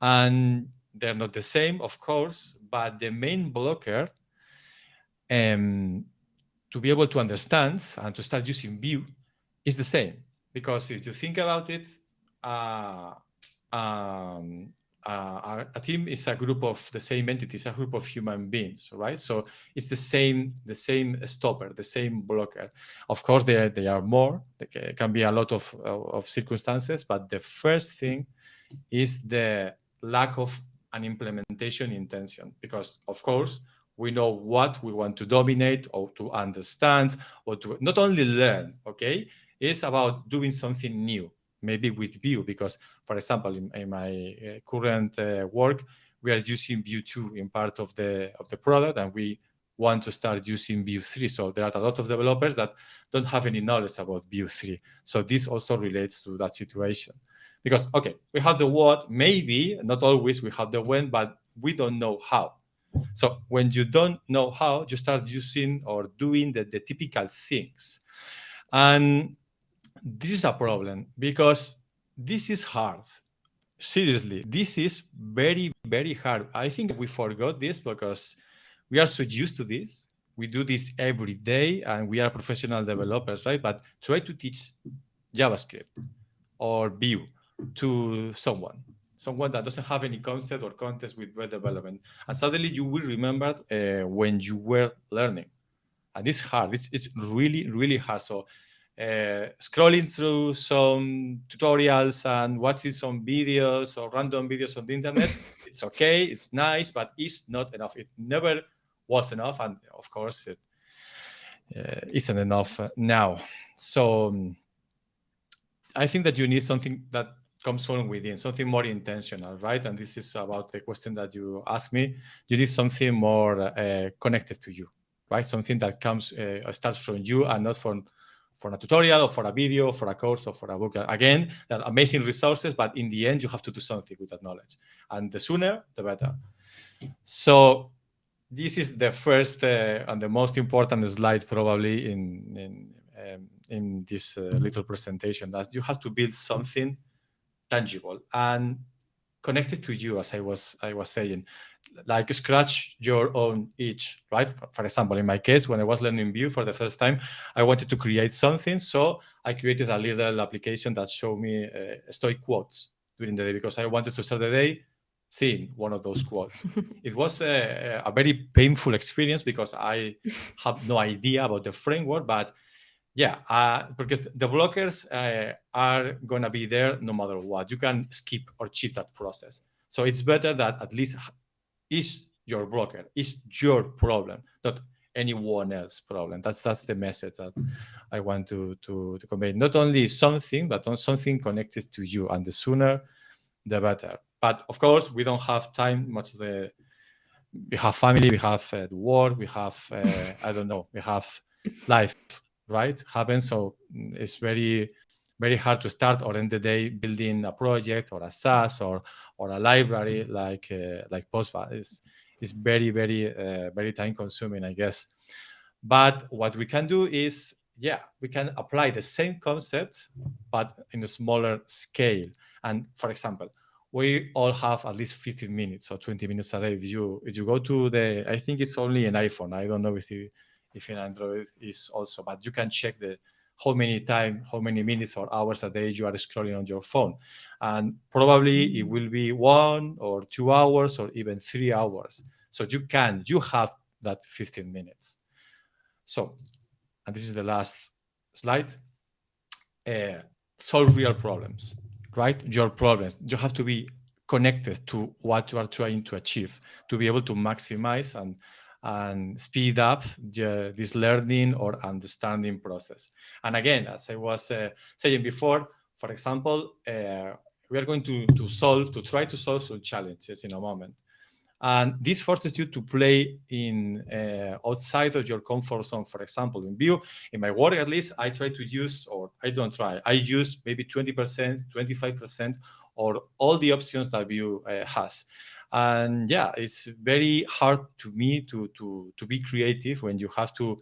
And they're not the same, of course, but the main blocker to be able to understand and to start using Vue is the same. Because if you think about it, a team is a group of the same entities, a group of human beings, right? So it's the same stopper, the same blocker. Of course, there are more. There can be a lot of circumstances, but the first thing is the lack of an implementation intention. Because, of course, we know what we want to dominate or to understand or to not only learn, okay? It's about doing something new, maybe with Vue, because, for example, in my current work, we are using Vue 2 in part of the product, and we want to start using Vue 3. So there are a lot of developers that don't have any knowledge about Vue 3. So this also relates to that situation. Because, okay, we have the what, maybe, not always we have the when, but we don't know how. So when you don't know how, you start using or doing the typical things. And this is a problem, because this is hard. Seriously, this is very, very hard. I think we forgot this because we are so used to this. We do this every day, and we are professional developers, right? But try to teach JavaScript or Vue to someone that doesn't have any concept or context with web development, and suddenly you will remember when you were learning. And it's hard. It's really, really hard. So scrolling through some tutorials and watching some videos or random videos on the internet, it's okay, it's nice, but it's not enough. It never was enough, and of course it isn't enough now. So I think that you need something that comes from within, something more intentional, right? And this is about the question that you asked me. You need something more connected to you, right? Something that comes starts from you and not from a tutorial or for a video, for a course or for a book. Again, they're amazing resources, but in the end, you have to do something with that knowledge. And the sooner, the better. So this is the first and the most important slide probably in this little presentation, that you have to build something tangible and connected to you, as I was saying, like scratch your own itch, right? For example, in my case, when I was learning Vue for the first time, I wanted to create something, so I created a little application that showed me stoic quotes during the day, because I wanted to start the day seeing one of those quotes. It was a very painful experience because I have no idea about the framework, but yeah, because the blockers are going to be there no matter what. You can skip or cheat that process. So it's better that at least is your blocker, is your problem, not anyone else's problem. That's the message that I want to convey. Not only something, but on something connected to you. And the sooner, the better. But of course, we don't have time much. We have family, we have work, we have, I don't know, we have life. Right, happens. So it's very, very hard to start or end the day building a project or a SaaS or a library like Postba. Is very, very, very time consuming, I guess. But what we can do is, we can apply the same concept, but in a smaller scale. And for example, we all have at least 15 minutes or 20 minutes a day. If you go to I think it's only an iPhone. I don't know if in Android is also, but you can check how many minutes or hours a day you are scrolling on your phone. And probably it will be 1 or 2 hours or even 3 hours. So you have that 15 minutes. So, and this is the last slide, solve real problems, right? Your problems. You have to be connected to what you are trying to achieve, to be able to maximize and speed up this learning or understanding process. And again, as I was saying before, for example, we are going to try to solve some challenges in a moment. And this forces you to play in outside of your comfort zone. For example, in Vue, in my work at least, I try to use, or I don't try, I use maybe 20%, 25%, or all the options that Vue has. And yeah, it's very hard to me to be creative when you have to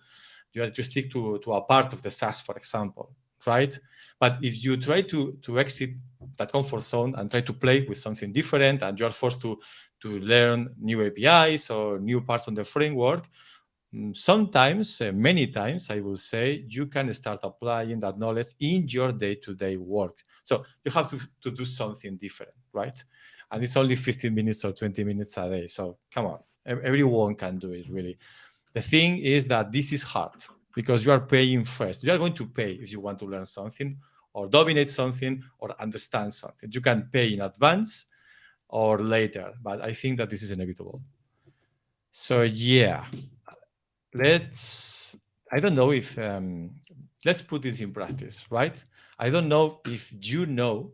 stick to a part of the SAS, for example, right? But if you try to exit that comfort zone and try to play with something different, and you are forced to learn new APIs or new parts of the framework, sometimes, many times, I will say, you can start applying that knowledge in your day-to-day work. So you have to do something different, right? And it's only 15 minutes or 20 minutes a day. So come on, everyone can do it, really. The thing is that this is hard because you are paying first. You are going to pay if you want to learn something or dominate something or understand something. You can pay in advance or later, but I think that this is inevitable. So yeah, I don't know if, let's put this in practice, right? I don't know if you know,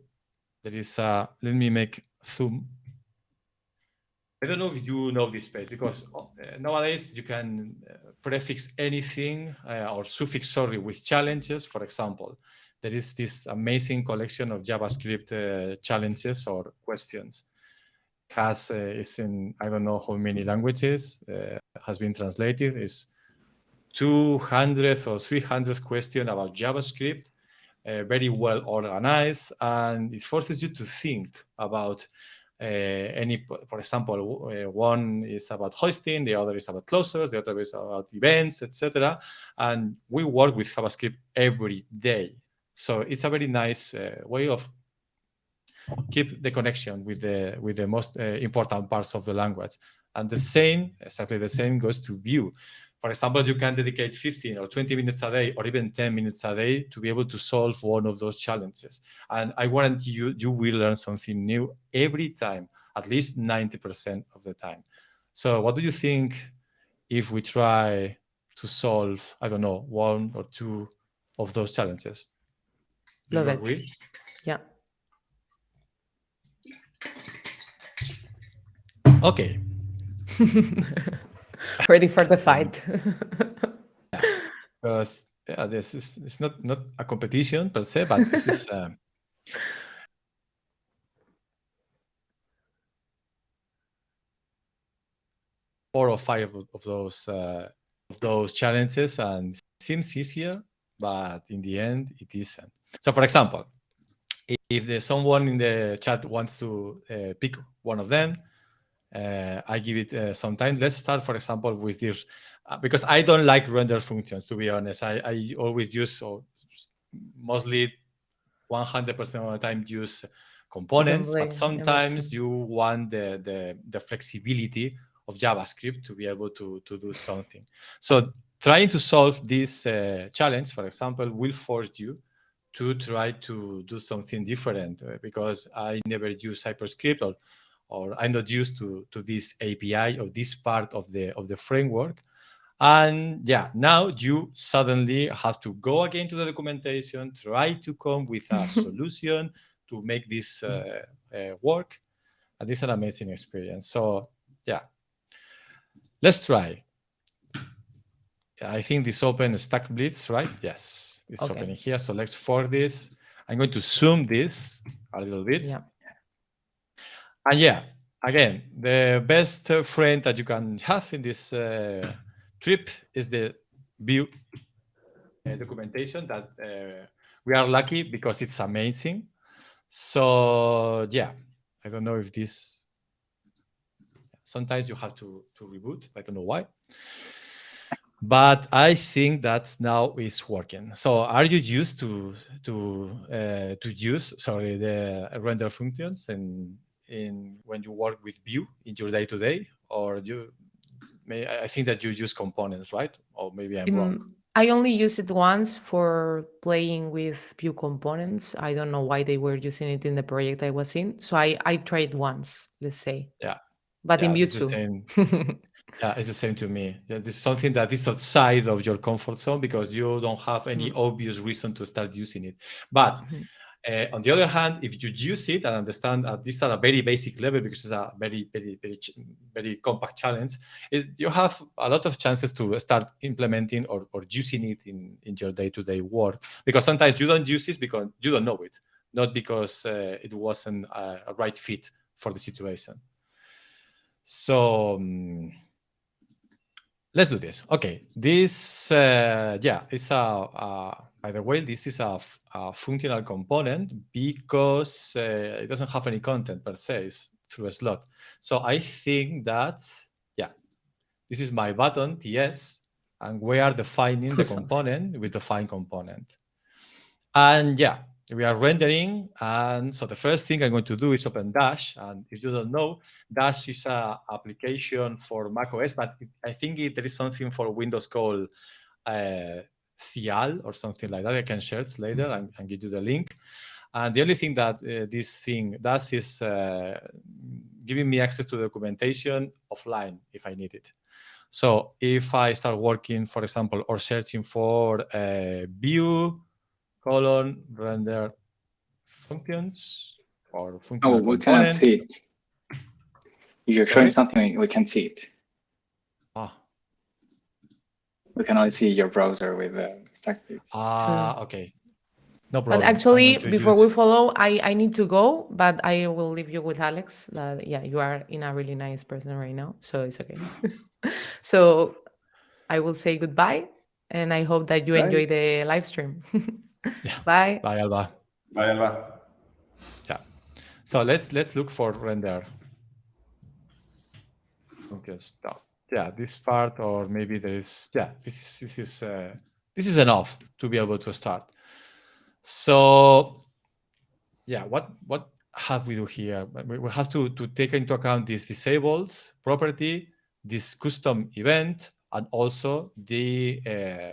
there is a, let me make zoom. I don't know if you know this page, because nowadays you can prefix anything or suffix, sorry, with challenges. For example, there is this amazing collection of JavaScript challenges or questions. Is in, I don't know how many languages, has been translated. It's 200 or 300 questions about JavaScript, very well organized, and it forces you to think about for example, one is about hosting, the other is about closures, the other is about events, etc. And we work with JavaScript every day. So it's a very nice way of keep the connection with the most important parts of the language. And the same, exactly the same, goes to Vue. For example, you can dedicate 15 or 20 minutes a day, or even 10 minutes a day, to be able to solve one of those challenges. And I guarantee you, you will learn something new every time, at least 90% of the time. So what do you think if we try to solve, I don't know, one or two of those challenges? Do you agree? Yeah. Okay. Ready for the fight. Yeah, because this is, it's not a competition per se, but this is 4 or 5 of those challenges, and it seems easier, but in the end it isn't. So for example, if there's someone in the chat wants to pick one of them, I give it some time. Let's start, for example, with this, because I don't like render functions, to be honest. I always use, or mostly 100% of the time, use components, but sometimes you want the flexibility of JavaScript to be able to do something. So trying to solve this challenge, for example, will force you to try to do something different, because I never use Hyperscript, or I'm not used to this API or this part of the framework. And yeah, now you suddenly have to go again to the documentation, try to come with a solution to make this work. And it's an amazing experience. So yeah, let's try. I think this open Stack Blitz, right? Yes, it's okay. Opening here. So let's for this. I'm going to zoom this a little bit. Yeah. And yeah, again, the best friend that you can have in this trip is the Vue documentation, that we are lucky because it's amazing. So yeah, I don't know if this, sometimes you have to reboot. I don't know why. But I think that now it's working. So are you used to use, sorry, the render functions in when you work with Vue in your day-to-day, or I think that you use components, right? Or maybe I'm wrong. I only used it once for playing with Vue components. I don't know why they were using it in the project I was in. So I tried once, let's say. Yeah. But in Vue it's the too. same. Yeah, it's the same to me. Yeah, this is something that is outside of your comfort zone because you don't have any obvious reason to start using it. But on the other hand, if you use it and understand this at a very basic level, because it's a very compact challenge, you have a lot of chances to start implementing or using it in your day-to-day work. Because sometimes you don't use it because you don't know it, not because it wasn't a right fit for the situation. So let's do this. Okay, this it's by the way, this is a functional component because it doesn't have any content per se. It's through a slot. So I think that this is my button TS, and we are defining the component with define component. And we are rendering, and so the first thing I'm going to do is open Dash. And if you don't know, Dash is an application for macOS, but I think there is something for Windows called Cial or something like that. I can share it later and give you the link. And the only thing that this thing does is giving me access to the documentation offline if I need it. So if I start working, for example, or searching for Vue render functions or functional we components. cannot see it. If you're showing something, we can see it. We can only see your browser with stack dates. Okay. No problem. But actually, before we follow, I need to go, but I will leave you with Alex. You are in a really nice person right now, so it's okay. So I will say goodbye, and I hope that you enjoy the live stream. Bye. Bye, Alba. Bye, Alba. Yeah. So let's look for render. Okay, stop. Yeah, this part, or maybe there is. Yeah, this is enough to be able to start. So what have we do here? We have to take into account this disabled property, this custom event, and also the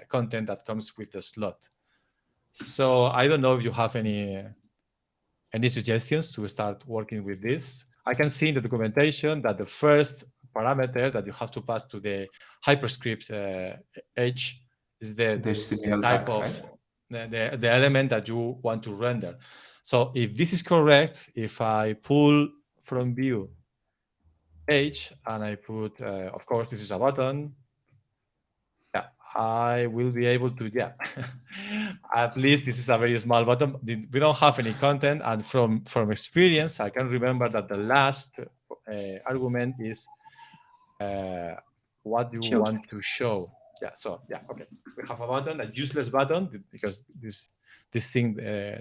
content that comes with the slot. So I don't know if you have any suggestions to start working with this. I can see in the documentation that the first parameter that you have to pass to the hyperscript edge is the type of the element that you want to render. So if this is correct, if I pull from Vue H and I put, of course, this is a button, I will be able to, at least this is a very small button. We don't have any content, and from experience, I can remember that the last argument is what you want to show. Okay. We have a button, a useless button, because this thing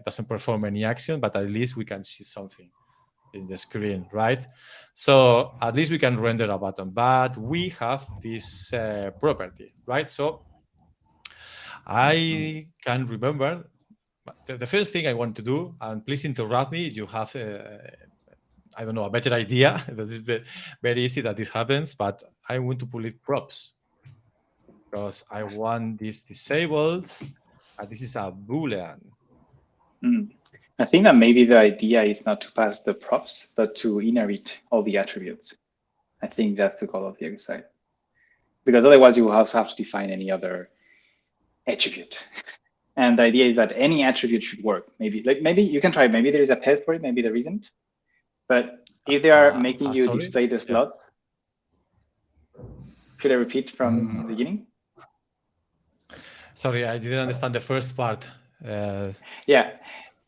doesn't perform any action, but at least we can see something in the screen, right? So at least we can render a button, but we have this property, right? So I can remember the first thing I want to do, and please interrupt me if you have, I don't know, a better idea. This is very easy that this happens, but I want to pull it props because I want this disabled, and this is a Boolean. I think that maybe the idea is not to pass the props, but to inherit all the attributes. I think that's the goal of the exercise. Because otherwise you will also have to define any other attribute. And the idea is that any attribute should work. Maybe you can try, maybe there is a path for it, maybe there isn't. But if they are making you display the slot, should I repeat from the beginning? Sorry, I didn't understand the first part.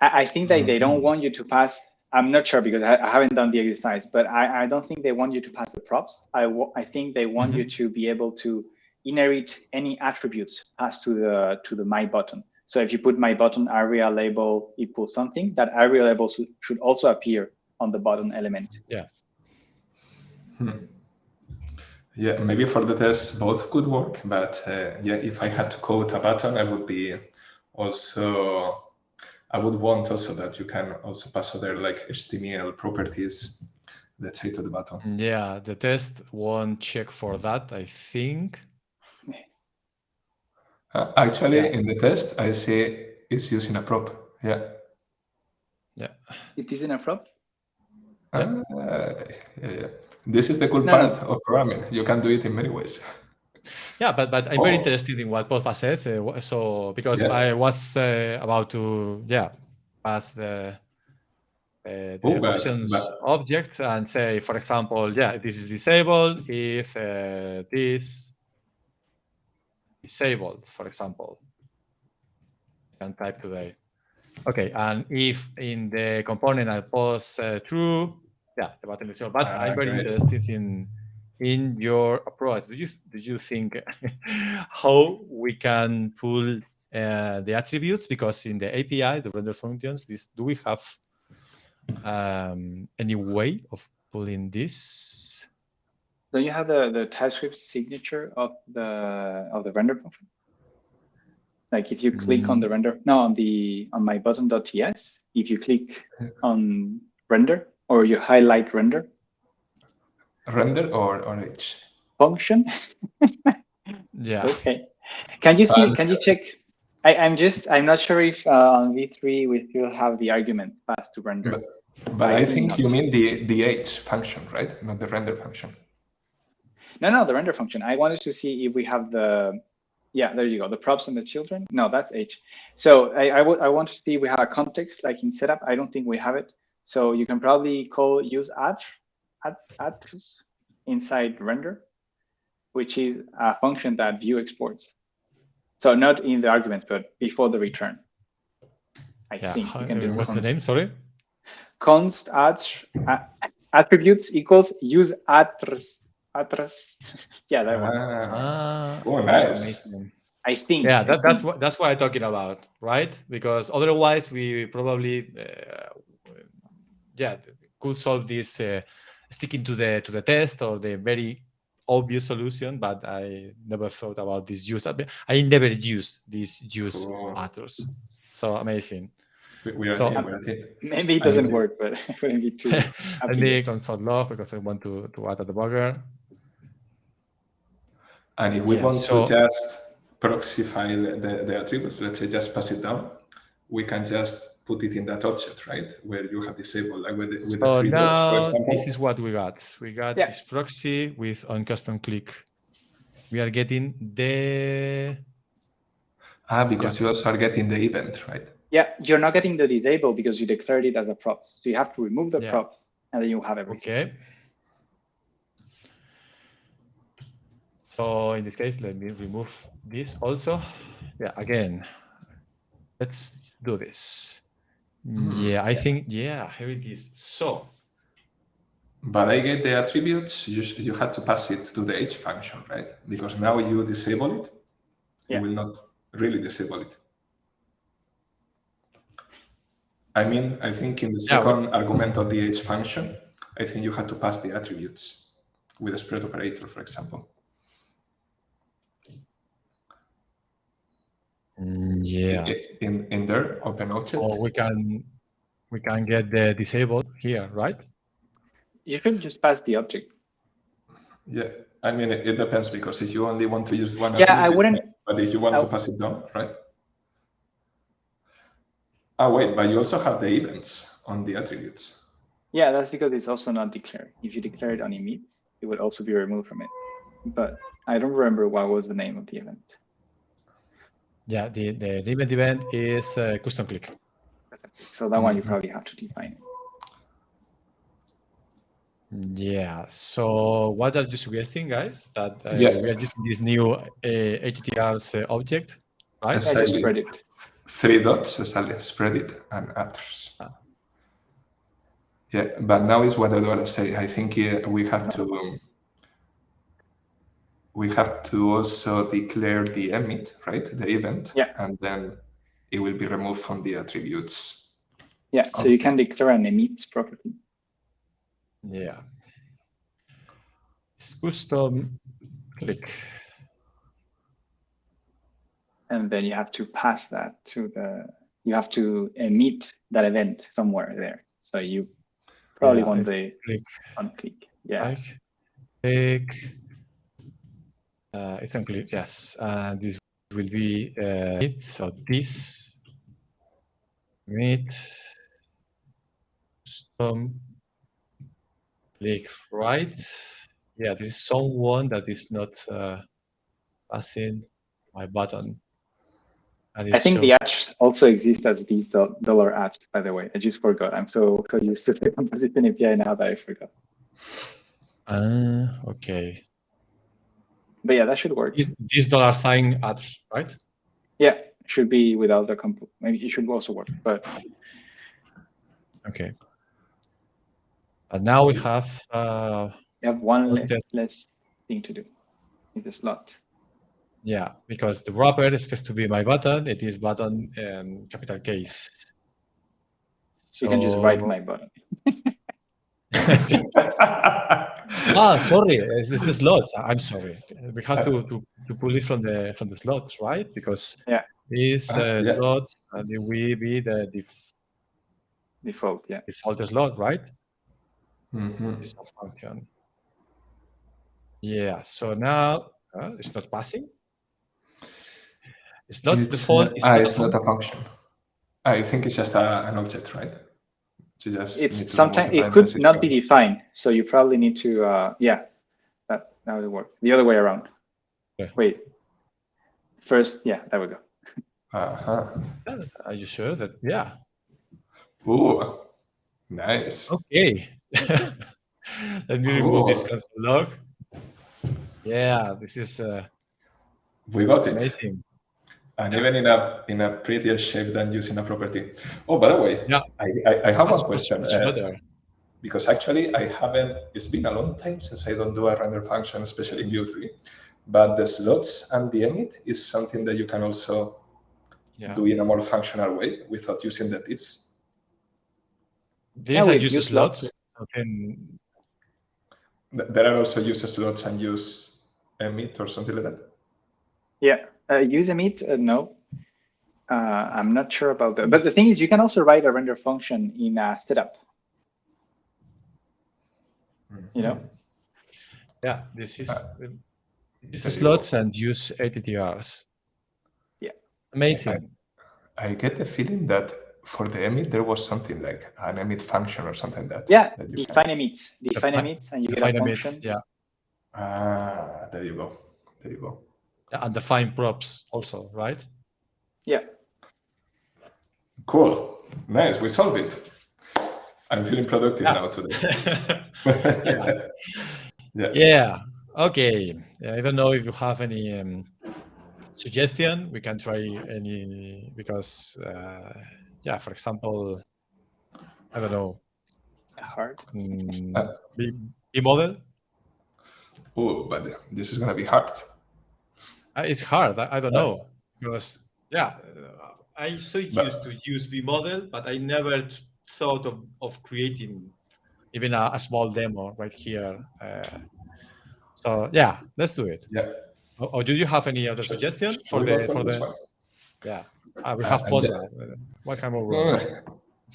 I think that they don't want you to pass. I'm not sure because I haven't done the exercise, but I don't think they want you to pass the props. I think they want you to be able to inherit any attributes passed to the my button. So if you put my button area label equals something, that area label should also appear on the button element. Yeah, maybe for the test both could work, but if I had to code a button, I would want also that you can also pass other like HTML properties let's say, to the button. Yeah, the test won't check for that, I think. Actually, in the test, I see it's using a prop. Yeah. Yeah. It isn't a prop? Yeah. This is the cool part of programming. You can do it in many ways. Yeah, but I'm very interested in what Postma says. So because I was about to pass the options object and say, for example, this is disabled if this disabled, for example. I can type today. Okay, and if in the component I post true, the button is disabled. But I'm very interested in your approach. Do you think how we can pull the attributes? Because in the API, the render functions, do we have any way of pulling this? Don't you have the TypeScript signature of the render function? Like if you click on the render, on my button.ts, if you click on render or you highlight render. Render or H? Function. Yeah. Okay. Can you see? Can you check? I'm not sure if on V3 we still have the argument passed to render. But I think you mean the H function, right? Not the render function. No, the render function. I wanted to see if we have the. Yeah, there you go. The props and the children. No, that's H. So I want to see if we have a context like in setup. I don't think we have it. So you can probably use attributes inside render, which is a function that Vue exports. So not in the argument, but before the return. I think you can do. What's the name? Sorry. Const attributes equals use attributes. Yeah, that one. Oh, nice. Amazing. I think. Yeah, that's what I'm talking about, right? Because otherwise we probably could solve this sticking to the test or the very obvious solution, but I never thought about this use. I never used this use attributes. So amazing. We are a team. Maybe it doesn't work, but it wouldn't be too. And the console log because I want to add a debugger. And if we want to just proxy file the attributes, let's say just pass it down, we can just put it in that object, right? Where you have disabled, like with the 3 dots, for example. This is what we got. We got this proxy with on custom click. We are getting the... because you also are getting the event, right? Yeah, you're not getting the disable because you declared it as a prop. So you have to remove the prop and then you have everything. Okay. So in this case, let me remove this also. Yeah, again, let's do this. Yeah, I think, here it is. So. But I get the attributes, you had to pass it to the H function, right? Because now you disable it, you will not really disable it. I mean, I think in the second argument of the H function, I think you had to pass the attributes with a spread operator, for example. Yeah. In there, open object. Or we can get the disabled here, right? You can just pass the object. Yeah, I mean, it depends because if you only want to use one attribute, I wouldn't. But if you want to pass it down, right? Wait, but you also have the events on the attributes. Yeah, that's because it's also not declared. If you declare it on emits, it would also be removed from it. But I don't remember what was the name of the event. Yeah, the event is custom click. So that one you probably have to define it. Yeah. So what are you suggesting, guys? That we are using this new HTR's object, right? Just spread it. 3 dots, spread it and address. Yeah, but now is what Eduardo say. I think we have to also declare the emit, right? The event, and then it will be removed from the attributes. Yeah, so you can declare an emit property. Yeah. It's custom click. And then you have to pass that to you have to emit that event somewhere there. So you probably Yeah, one it's day click. on click. Yeah. Click. It's on click. Yes, this will be it. So this meet click right. Yeah, there is someone that is not passing my button. And I think the ads also exist as these dollar ads, by the way. I just forgot. I'm so used to the composition API now that I forgot. Okay. But yeah, that should work. This dollar sign ads, right? Yeah, it should be without the comp. Maybe it should also work, but okay. And now we have one less thing to do in the slot. Yeah, because the wrapper is supposed to be my button. It is button capital case. So... You can just write my button. Sorry, it's the slots. I'm sorry. We have to pull it from the slots, right? Because these slots will be the default, default slot, right? Mm-hmm. It's a function. Yeah. So now it's not passing. It's not default. It's not a function. I think it's just an object, right? It's sometimes it could not be defined, so you probably need to that would work. The other way around. Okay. Wait. First, there we go. Are you sure that? Yeah. Ooh, nice. Okay. Let me remove this console log. Yeah, this is we got it. Amazing. And even in a prettier shape than using a property. Oh, by the way, I have one question. Because actually I haven't, it's been a long time since I don't do a render function, especially in Vue 3. But the slots and the emit is something that you can also do in a more functional way without using the tips. These are use slots. There are also use slots and use emit or something like that. Yeah, use emit, no. I'm not sure about that. But the thing is, you can also write a render function in a setup. You know? Yeah, this is use slots and use ATTRs. Yeah. Amazing. I get the feeling that for the emit, there was something like an emit function or something that. Yeah, define emit. Define emit, and you get a function. Yeah. There you go. There you go. Yeah, and define props also, right? Yeah. Cool. Nice. We solved it. I'm feeling productive now today. Yeah. Okay. I don't know if you have any suggestion. We can try any because for example, I don't know. Hard. B model. Oh, but this is gonna be hard. It's hard. I don't know because I'm so used to use V model, but I never thought of creating even a small demo right here. So let's do it. Yeah. Or do you have any other suggestion for the one? Yeah, we have Postman. What kind of room?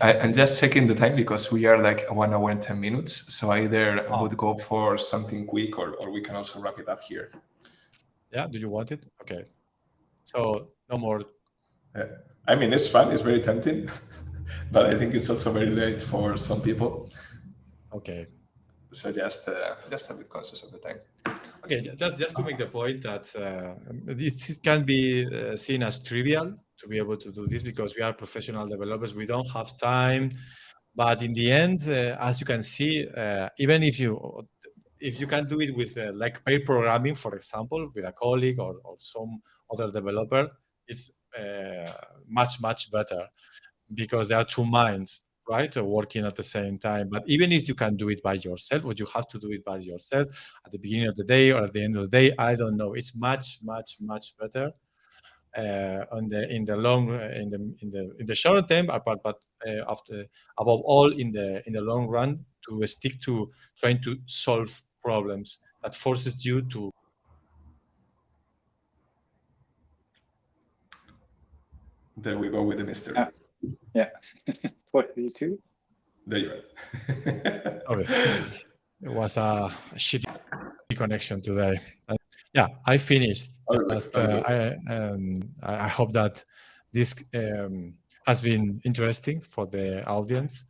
I'm just checking the time because we are like 1 hour and 10 minutes. So either would go for something quick or we can also wrap it up here. Yeah, do you want it? Okay. So no more. I mean, it's fun. It's very tempting, but I think it's also very late for some people. Okay. So just a bit conscious of the time. Okay, just to make the point that it can be seen as trivial to be able to do this because we are professional developers. We don't have time, but in the end, as you can see, even if you can do it with like pair programming, for example, with a colleague or some other developer, it's much better because there are two minds, right, working at the same time. But even if you can do it by yourself, or you have to do it by yourself at the beginning of the day or at the end of the day, I don't know. It's much better in the short term, but above all in the long run, to stick to trying to solve problems that forces you to. There we go with the mystery. Yeah. 42. There you are. Okay. It was a shitty connection today. Yeah, I finished. Just, I hope that this has been interesting for the audience.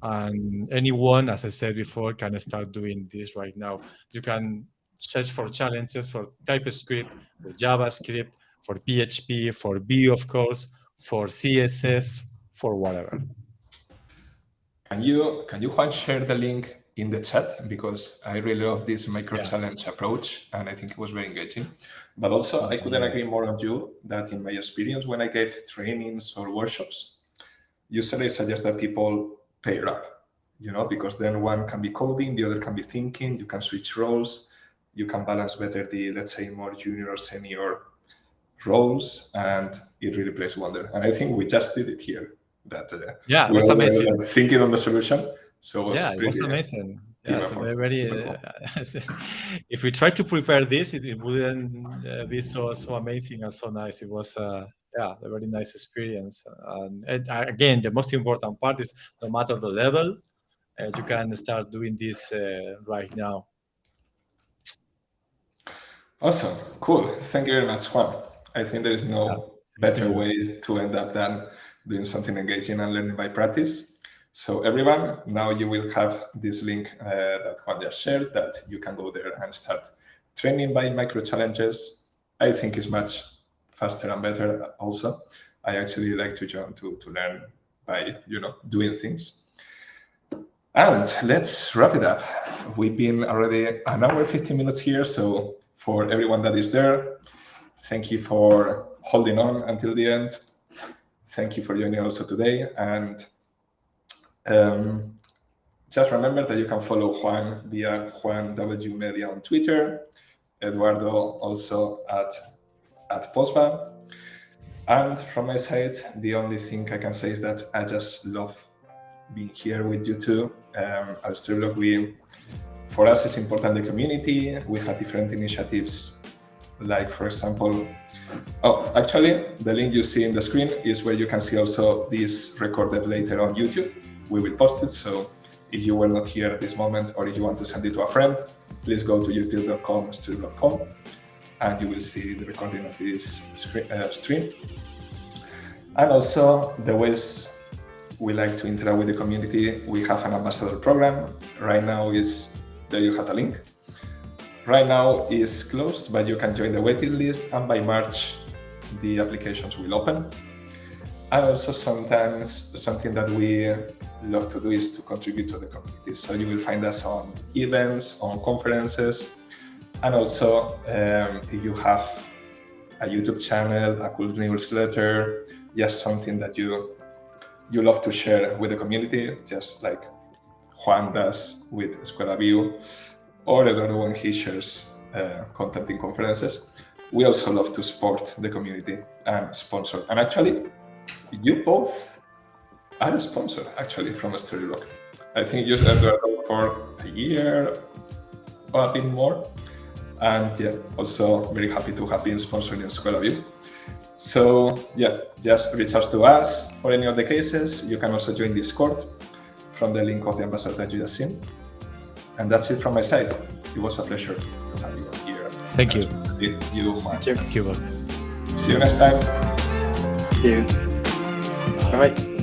And anyone, as I said before, can start doing this right now. You can search for challenges for TypeScript, for JavaScript, for PHP, for Vue, of course, for CSS, for whatever. Can you, Juan, share the link in the chat? Because I really love this micro-challenge approach, and I think it was very engaging. But also, I couldn't agree more on you that in my experience, when I gave trainings or workshops, usually I suggest that people pair up, because then one can be coding, the other can be thinking, you can switch roles, you can balance better the, let's say, more junior or senior roles, and it really plays wonder. And I think we just did it here. That it was amazing. Thinking on the solution, so it was amazing. Yeah, very. Cool. If we tried to prepare this, it wouldn't be so amazing and so nice. It was a very nice experience. And again, the most important part is no matter the level, you can start doing this right now. Awesome, cool. Thank you very much, Juan. I think there is no better way to end up than doing something engaging and learning by practice. So everyone, now you will have this link that Juan just shared that you can go there and start training by micro challenges. I think it's much faster and better also. I actually like to learn by, doing things. And let's wrap it up. We've been already an hour, 15 minutes here. So for everyone that is there, thank you for holding on until the end. Thank you for joining also today. And just remember that you can follow Juan via Juan W Media on Twitter, Eduardo also at Postva. And from my side, the only thing I can say is that I just love being here with you too. At Storyblok, for us, it's important the community. We have different initiatives, like, for example, actually, the link you see in the screen is where you can see also this recorded later on YouTube. We will post it. So if you were not here at this moment, or if you want to send it to a friend, please go to youtube.com/storyblok.com, and you will see the recording of this stream. And also the ways we like to interact with the community. We have an ambassador program. Right now there you have a link. Right now is closed, but you can join the waiting list, and by March, the applications will open. And also sometimes something that we love to do is to contribute to the community. So you will find us on events, on conferences, and also if you have a YouTube channel, a cool newsletter, just something that you love to share with the community, just like Juan does with EscuelaVue, or Eduardo when he shares content in conferences. We also love to support the community and sponsor. And actually, you both are a sponsor, actually, from Storyblok. I think you have Eduardo for a year or a bit more. And yeah, also very happy to have been sponsoring EscuelaVue. So yeah, just reach out to us for any of the cases. You can also join Discord from the link of the ambassador that you just seen. And that's it from my side. It was a pleasure to have you here. Thank you. You, Juan. Thank you. See you next time. See you. Bye-bye.